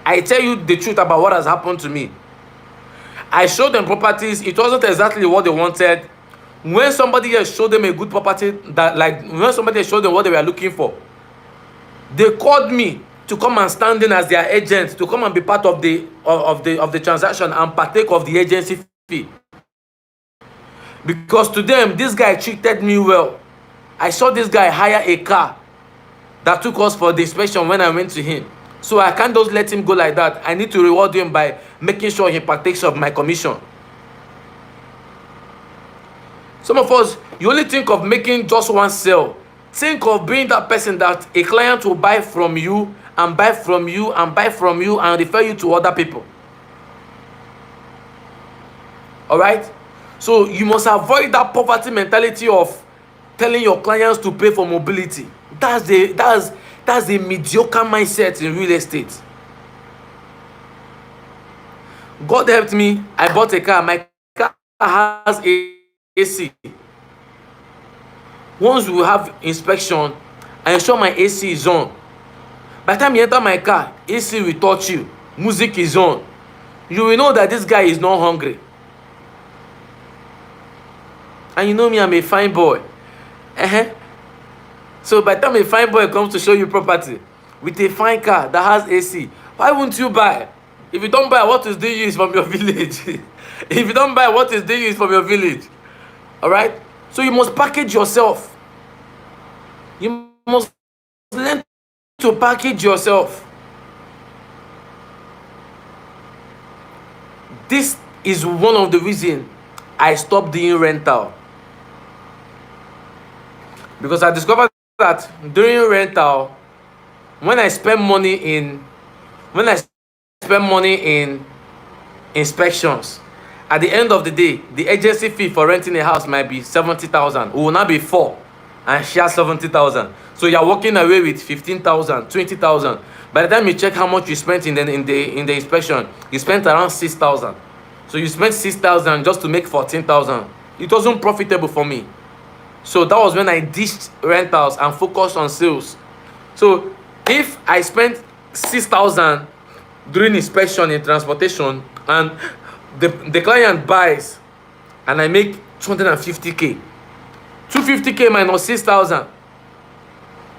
I tell you the truth about what has happened to me. I showed them properties. It wasn't exactly what they wanted. When somebody else showed them a good property, when somebody else showed them what they were looking for, they called me to come and stand in as their agent, to come and be part of the transaction and partake of the agency fee. Because to them, this guy treated me well. I saw this guy hire a car that took us for the inspection when I went to him. So I can't just let him go like that. I need to reward him by making sure he partakes of my commission. Some of us, you only think of making just one sale. Think of being that person that a client will buy from you and buy from you and buy from you and refer you to other people. Alright? So you must avoid that poverty mentality of telling your clients to pay for mobility. That's a mediocre mindset in real estate. God helped me. I bought a car. My car has AC. Once we have inspection, I ensure my AC is on. By the time you enter my car, AC will touch you. Music is on. You will know that this guy is not hungry. And you know me, I'm a fine boy. So by the time a fine boy comes to show you property with a fine car that has AC, why won't you buy? If you don't buy, what is the use from your village? If you don't buy, what is the use from your village? All right? So you must package yourself. You must learn to package yourself. This is one of the reasons I stopped doing rental. Because I discovered that during rental, when I spend money in inspections, at the end of the day, the agency fee for renting a house might be 70,000. It will not be 4 and share 70,000. So you're walking away with 15,000, 20,000. By the time you check how much you spent in the inspection, you spent around 6,000. So you spent 6,000 just to make 14,000. It wasn't profitable for me. So that was when I ditched rentals and focused on sales. So if I spent 6,000 during inspection in transportation and the client buys and I make 250k, 250k minus 6,000,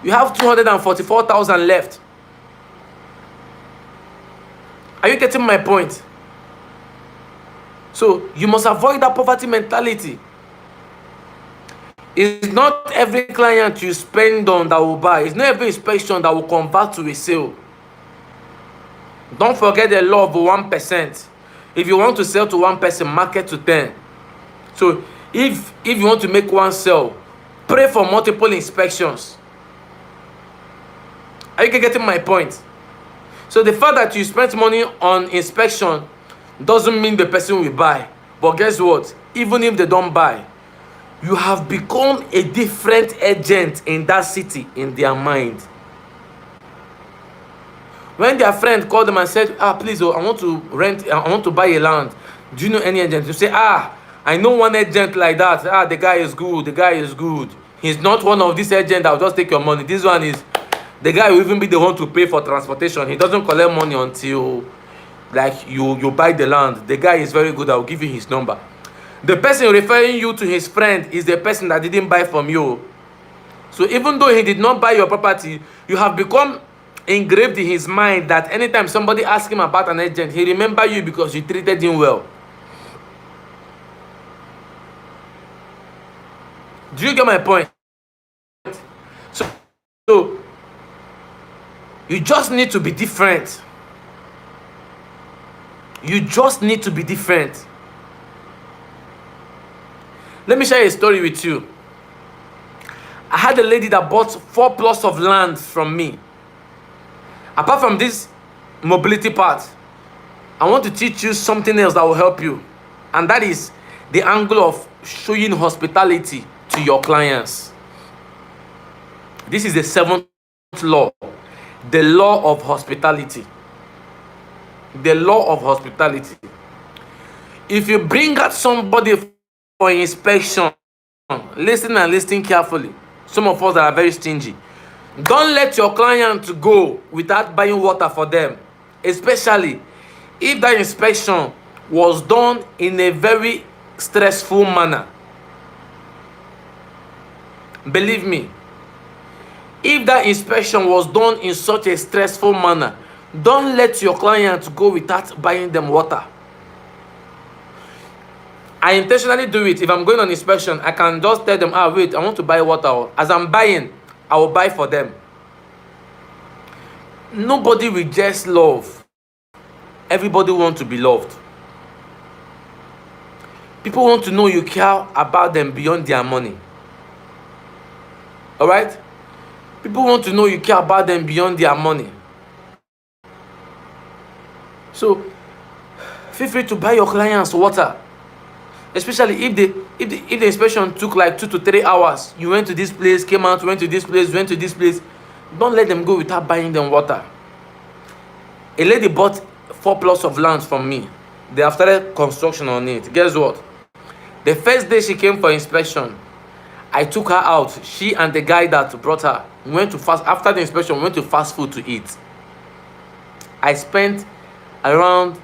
you have 244,000 left. Are you getting my point? So you must avoid that poverty mentality. It's not every client you spend on that will buy. It's not every inspection that will convert to a sale. Don't forget the law of 1%. If you want to sell to one person, market to 10. So if you want to make one sale, pray for multiple inspections. Are you getting my point? So the fact that you spent money on inspection doesn't mean the person will buy. But guess what? Even if they don't buy, you have become a different agent in that city in their mind. When their friend called them and said, please, I want to buy a land. Do you know any agent? You say, I know one agent like that. The guy is good. He's not one of these agents that will just take your money. This one is, the guy will even be the one to pay for transportation. He doesn't collect money until you buy the land. The guy is very good. I will give you his number. The person referring you to his friend is the person that didn't buy from you. So even though he did not buy your property, you have become engraved in his mind that anytime somebody asks him about an agent, he remember you because you treated him well. Do you get my point? So you just need to be different. You just need to be different. Let me share a story with you. I had a lady that bought 4 plots of land from me. Apart from this mobility part, I want to teach you something else that will help you. And that is the angle of showing hospitality to your clients. This is the 7th law. The law of hospitality. The law of hospitality. If you bring out somebody for inspection, listen and listen carefully. Some of us are very stingy. Don't let your client go without buying water for them, especially if that inspection was done in a very stressful manner. Believe me, if that inspection was done in such a stressful manner, don't let your client go without buying them water. I intentionally do it. If I'm going on inspection, I can just tell them, wait, I want to buy water. As I'm buying, I will buy for them. Nobody rejects love. Everybody wants to be loved. People want to know you care about them beyond their money. Alright? People want to know you care about them beyond their money. So, feel free to buy your clients water. Especially if the inspection took like 2 to 3 hours. You went to this place, came out, went to this place, went to this place. Don't let them go without buying them water. A lady bought 4 plots of land from me. They have started construction on it. Guess what? The first day she came for inspection, I took her out. She and the guy that brought her went to after the inspection, went to fast food to eat. I spent around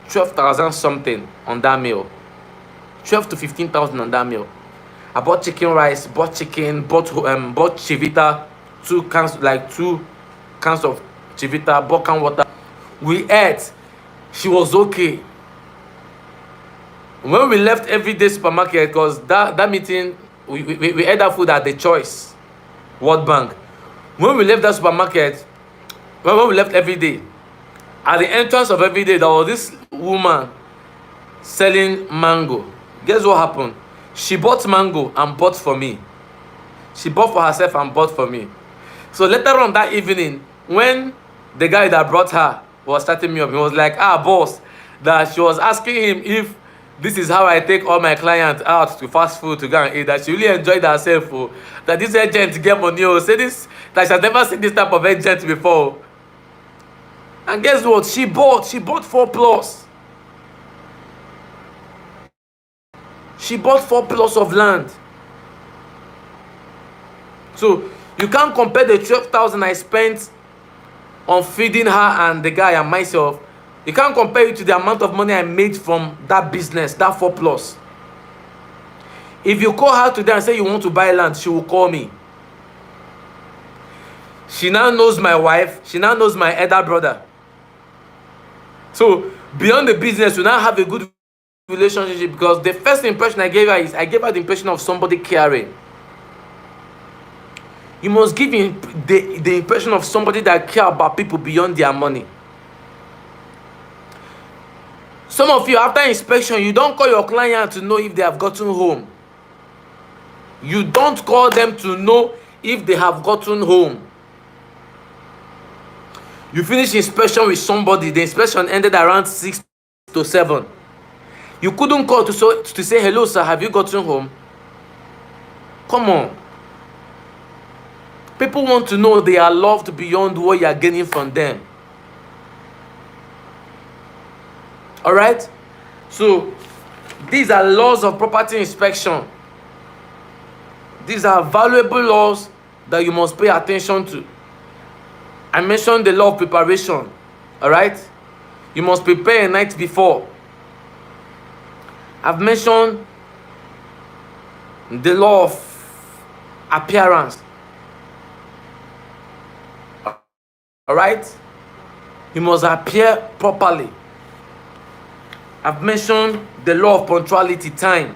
12,000 something on that meal. 12 to 15,000 on that meal. I bought chicken rice, bought chicken, bought chivita, 2 cans of chivita, bought can water. We ate. She was okay. When we left everyday supermarket, because that meeting, we ate that food at the Choice World Bank. When we left that supermarket, when we left every day, at the entrance of every day, there was this woman selling mango. Guess what happened? She bought mango and bought for me. She bought for herself and bought for me. So later on that evening, when the guy that brought her was starting me up, he was like, boss, that she was asking him if this is how I take all my clients out to fast food to go and eat, that she really enjoyed herself, that this agent get money, say this, that she has never seen this type of agent before. And guess what? She bought 4 plots. She bought 4 plots of land. So you can't compare the 12,000 I spent on feeding her and the guy and myself. You can't compare it to the amount of money I made from that business, that 4 plots. If you call her today and say you want to buy land, she will call me. She now knows my wife. She now knows my elder brother. So beyond the business, we now have a good relationship, because the first impression I gave her is I gave her the impression of somebody caring. You must give the impression of somebody that cares about people beyond their money. Some of you, after inspection, you don't call your client to know if they have gotten home. You don't call them to know if they have gotten home. You finish inspection with somebody, the inspection ended around 6 to 7. You couldn't call to say, hello sir, have you gotten home? Come on. People want to know they are loved beyond what you are getting from them. Alright? So, these are laws of property inspection. These are valuable laws that you must pay attention to. I mentioned the law of preparation. Alright? You must prepare a night before. I've mentioned the law of appearance. Alright? You must appear properly. I've mentioned the law of punctuality, time.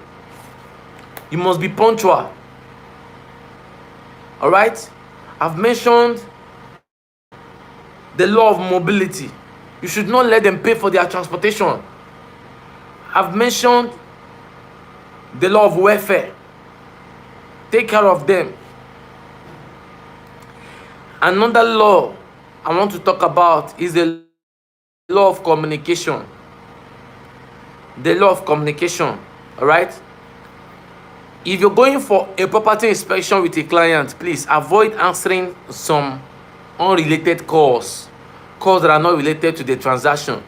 You must be punctual. Alright? I've mentioned the law of mobility. You should not let them pay for their transportation. I've mentioned the law of welfare. Take care of them. Another law I want to talk about is the law of communication. The law of communication. Alright? If you're going for a property inspection with a client, please avoid answering some unrelated calls that are not related to the transaction.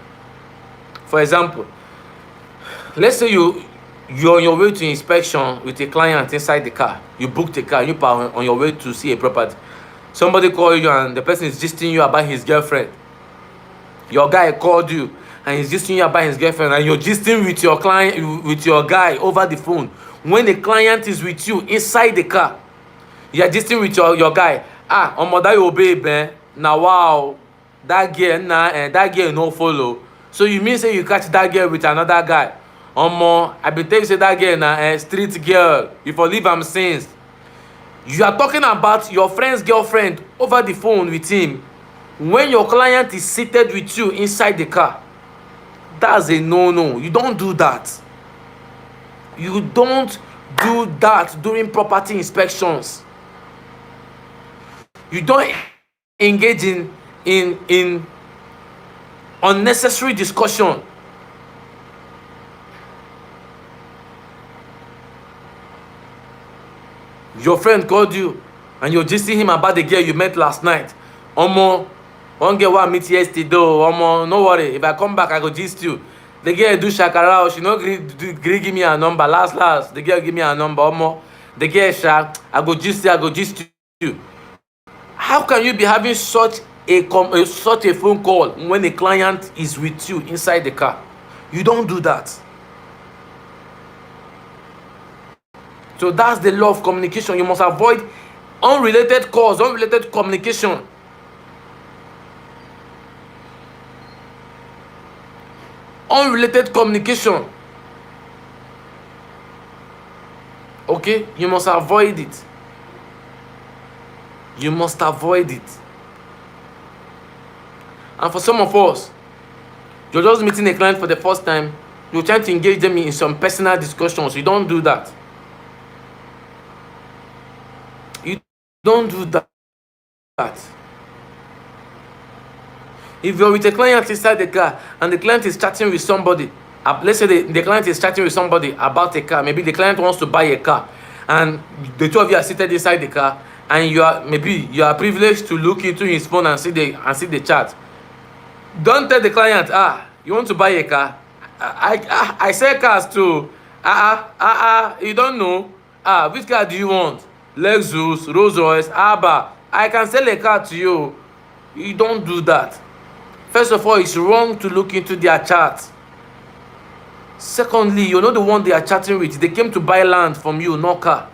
For example, let's say you're on your way to inspection with a client inside the car. You booked a car, you are on your way to see a property. Somebody called you and the person is gisting you about his girlfriend. Your guy called you and he's gisting you about his girlfriend, and you're gisting with your client, with your guy over the phone. When the client is with you inside the car, you're gisting with your guy. That your babe, now wow, that girl no follow. So you mean say you catch that girl with another guy? I be tell you say that girl na street girl. You for leave am since. You are talking about your friend's girlfriend over the phone with him when your client is seated with you inside the car. That's a no. You don't do that. You don't do that during property inspections. You don't engage in Unnecessary discussion. Your friend called you and you're gisting him about the girl you met last night. Omo, one girl I meet yesterday, omo, no worry. If I come back, I go gist you. The girl do shakara, she no gree give me a number. Last, the girl give me a number, omo. The girl sha, I go gist you. How can you be having such a phone call when a client is with you inside the car? You don't do that. So that's the law of communication. You must avoid unrelated calls, unrelated communication. Unrelated communication. Okay? You must avoid it. You must avoid it. And for some of us, you're just meeting a client for the first time, you're trying to engage them in some personal discussions. You don't do that. You don't do that. If you're with a client inside the car and the client is chatting with somebody, let's say the client is chatting with somebody about a car, maybe the client wants to buy a car, and the two of you are seated inside the car, and you are privileged to look into his phone and see the chat. Don't tell the client, you want to buy a car? I sell cars too. You don't know? Which car do you want? Lexus, Rolls Royce, I can sell a car to you. You don't do that. First of all, it's wrong to look into their chat. Secondly, you're not the one they are chatting with. They came to buy land from you, not car.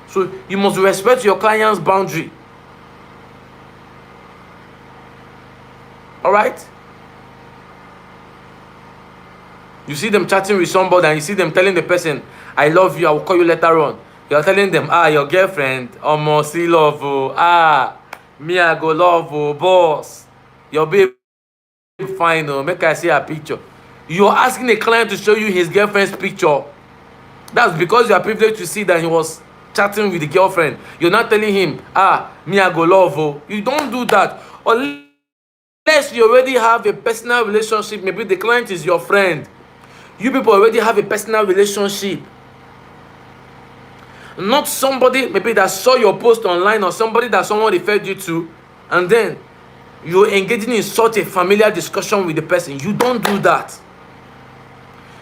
So you must respect your client's boundary. Alright? You see them chatting with somebody and you see them telling the person, I love you, I will call you later on. You are telling them, your girlfriend, see love, me I go love, boss. Your babe fine, make I see a picture. You're asking a client to show you his girlfriend's picture. That's because you are privileged to see that he was chatting with the girlfriend. You're not telling him, me I go love. You don't do that. Unless you already have a personal relationship, maybe the client is your friend. You people already have a personal relationship. Not somebody maybe that saw your post online or somebody that someone referred you to, and then you're engaging in such a familiar discussion with the person. You don't do that.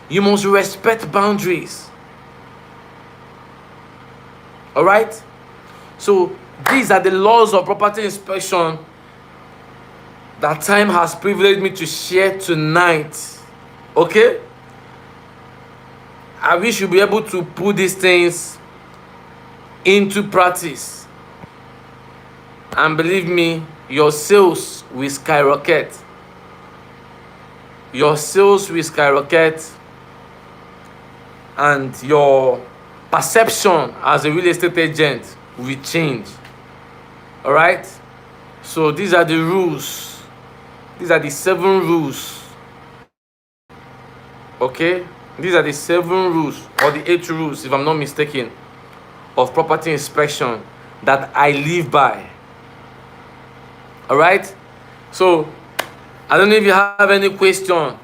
You must respect boundaries. Alright? So these are the laws of property inspection that time has privileged me to share tonight. Okay? I wish you'll be able to put these things into practice. And believe me, your sales will skyrocket. Your sales will skyrocket. And your perception as a real estate agent will change. Alright? So these are the rules. These are the 7 rules. Okay? These are the 7 rules, or the 8 rules, if I'm not mistaken, of property inspection that I live by. Alright? So, I don't know if you have any question.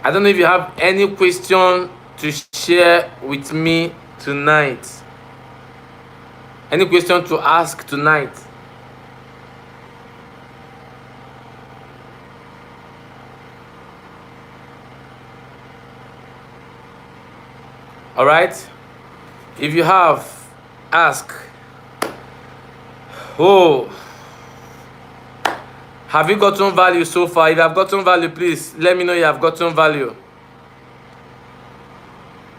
I don't know if you have any question to share with me tonight. Any question to ask tonight? All right? If you have, ask. Have you gotten value so far? If you have gotten value, please let me know you have gotten value.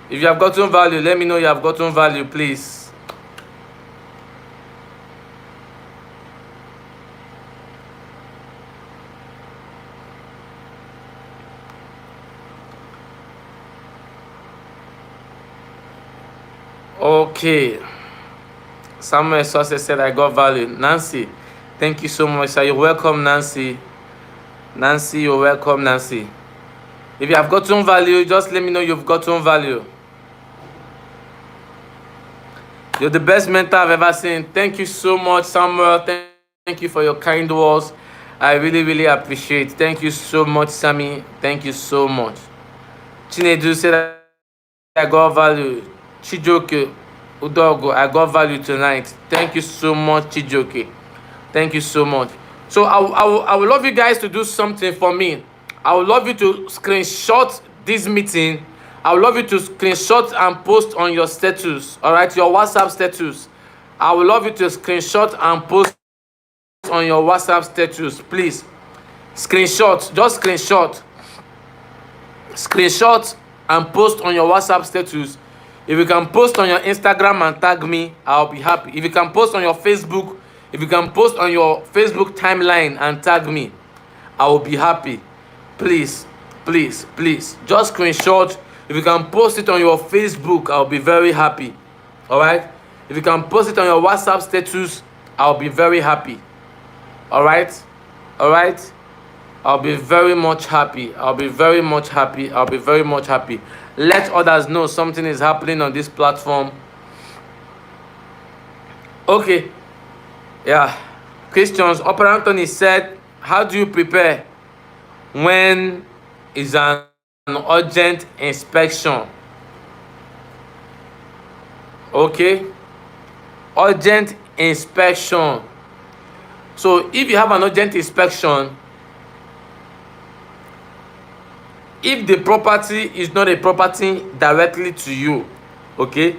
If you have gotten value, let me know you have gotten value, please. Okay. Samuel Success said I got value. Nancy, thank you so much, sir. You're welcome, Nancy. Nancy, you're welcome, Nancy. If you have gotten value, just let me know you've gotten value. You're the best mentor I've ever seen. Thank you so much, Samuel. Thank you for your kind words. I really, really appreciate. Thank you so much, Sammy. Thank you so much. Chinedu said I got value. Chijoke Udogo, I got value tonight. Thank you so much, Chijoke. Thank you so much. So I would love you guys to do something for me. I would love you to screenshot this meeting. I would love you to screenshot and post on your status. All right, your WhatsApp status. I would love you to screenshot and post on your WhatsApp status, please. Screenshot, just screenshot and post on your WhatsApp status. If you can post on your Instagram and tag me, I'll be happy. If you can post on your Facebook, if you can post on your Facebook timeline and tag me, I will be happy. Please, please, please, just screenshot. If you can post it on your Facebook, I'll be very happy. All right? If you can post it on your WhatsApp status, I'll be very happy. All right? All right? I'll be very much happy. I'll be very much happy. I'll be very much happy. Let others know something is happening on this platform. Okay. Yeah. Questions. Opera Anthony said, how do you prepare when is an urgent inspection? Okay. Urgent inspection. So if you have an urgent inspection, if the property is not a property directly to you, okay,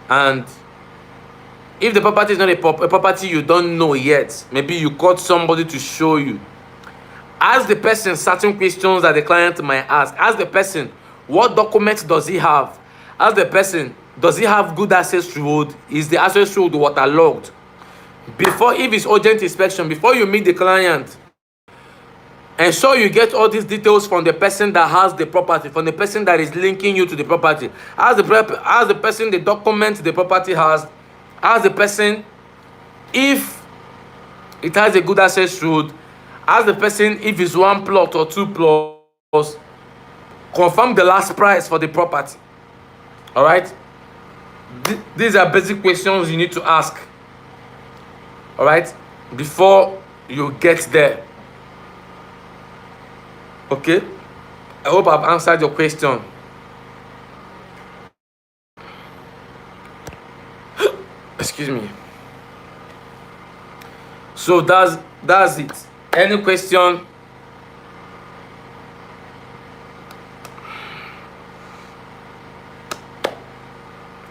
and if the property is not a property you don't know yet, maybe you called somebody to show you, ask the person certain questions that the client might ask. Ask the person, what documents does he have? Ask the person, does he have good access road? Is the access road waterlogged? Before, if it's urgent inspection, before you meet the client, ensure you get all these details from the person that has the property, from the person that is linking you to the property. Ask the person the documents the property has. Ask the person if it has a good access road. Ask the person if it's 1 plot or 2 plots. Confirm the last price for the property. All right? These are basic questions you need to ask. All right? Before you get there. Okay? I hope I've answered your question. Excuse me. So that's it. Any question?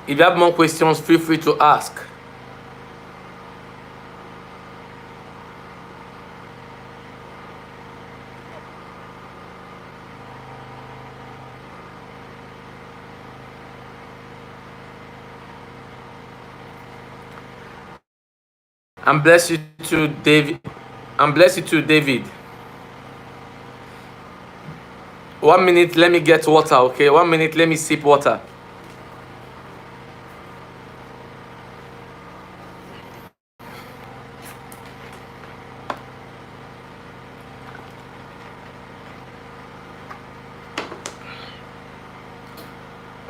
If you have more questions, feel free to ask. And bless you too, David. And bless you too, David. 1 minute, let me get water, okay? 1 minute, let me sip water.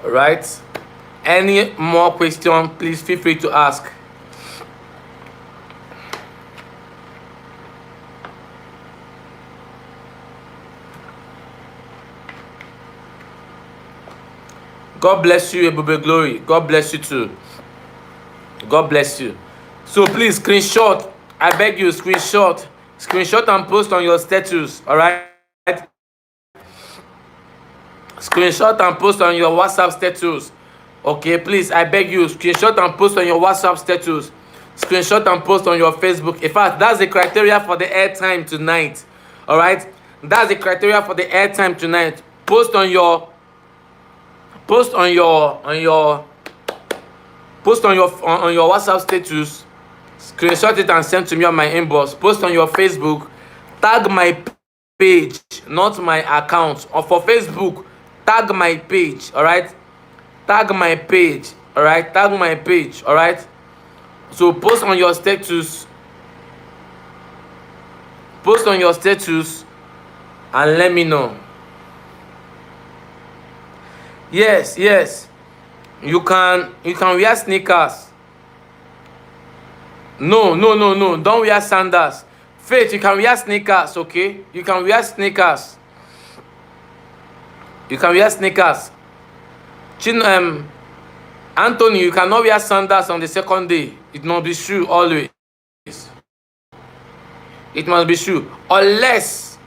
All right? Any more question, please feel free to ask. God bless you, Ebube Glory. God bless you too. God bless you. So please screenshot. I beg you, screenshot. Screenshot and post on your status. All right? Screenshot and post on your WhatsApp status. Okay, please, I beg you, screenshot and post on your WhatsApp status. Screenshot and post on your Facebook. In fact, that's the criteria for the airtime tonight. All right? That's the criteria for the airtime tonight. Post on your WhatsApp status, screenshot it and send to me on my inbox. Post on your Facebook, tag my page, not my account. Or for Facebook, tag my page. All right, tag my page. All right, tag my page. All right. So post on your status. Post on your status and let me know. Yes, yes. You can wear sneakers. No. Don't wear sandals. Faith, you can wear sneakers, okay? You can wear sneakers. You can wear sneakers. Anthony, you cannot wear sandals on the second day. It must be shoe always. It must be shoe. Unless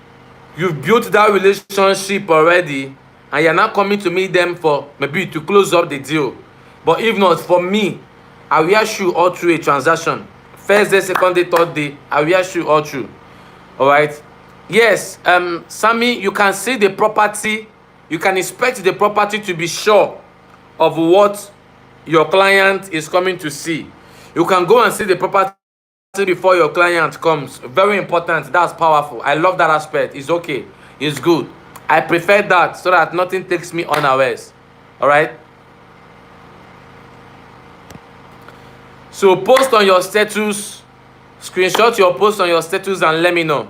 you've built that relationship already and you're not coming to meet them for maybe to close up the deal. But if not, for me, I wear shoe all through a transaction. First day, second day, third day, I wear shoe all through. Alright? Yes, Sammy, you can see the property. You can inspect the property to be sure of what your client is coming to see. You can go and see the property before your client comes. Very important. That's powerful. I love that aspect. It's okay. It's good. I prefer that so that nothing takes me unawares. Alright? So post on your status. Screenshot your post on your status and let me know.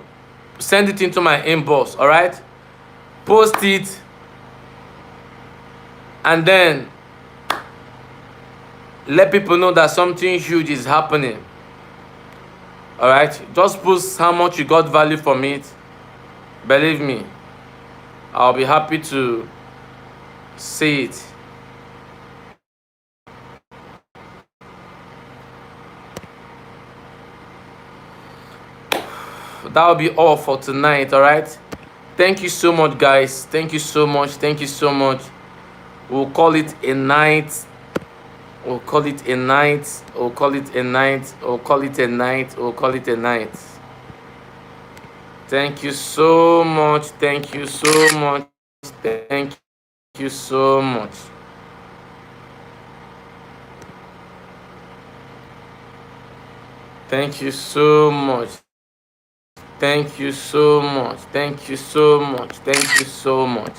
Send it into my inbox. Alright? Post it. And then let people know that something huge is happening. Alright? Just post how much you got value from it. Believe me, I'll be happy to see it. That will be all for tonight. Alright? Thank you so much, guys. Thank you so much. Thank you so much. We'll call it a night. We'll call it a night. We'll call it a night. We'll call it a night. We'll call it a night. Thank you so much. Thank you so much. Thank you so much. Thank you so much. Thank you so much. Thank you so much. Thank you so much.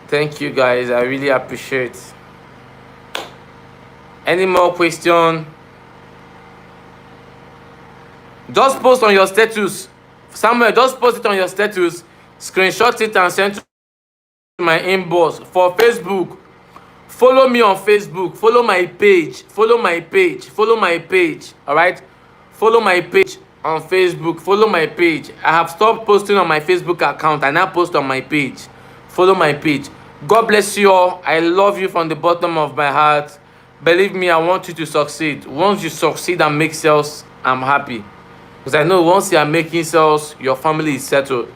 Thank you, guys. I really appreciate. Any more question? Just post on your status. Samuel, just post it on your status. Screenshot it and send to my inbox. For Facebook, follow me on Facebook. Follow my page. Follow my page. Follow my page. All right? Follow my page on Facebook. Follow my page. I have stopped posting on my Facebook account. I now post on my page. Follow my page. God bless you all. I love you from the bottom of my heart. Believe me, I want you to succeed. Once you succeed and make sales, I'm happy. Because I know once you are making sales, your family is settled.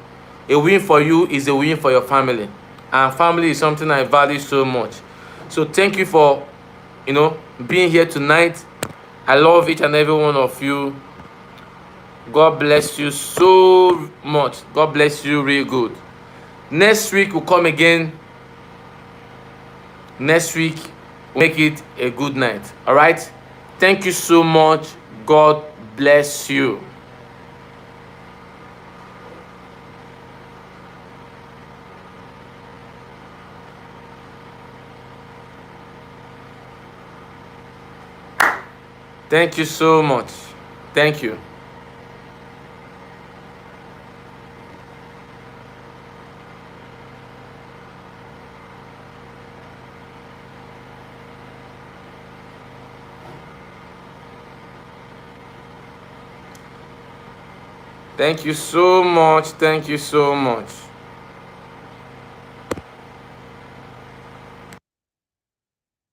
A win for you is a win for your family. And family is something I value so much. So thank you for, being here tonight. I love each and every one of you. God bless you so much. God bless you real good. Next week we'll come again. Next week, make it a good night. All right? Thank you so much. God bless you. Thank you so much. Thank you. Thank you so much. Thank you so much.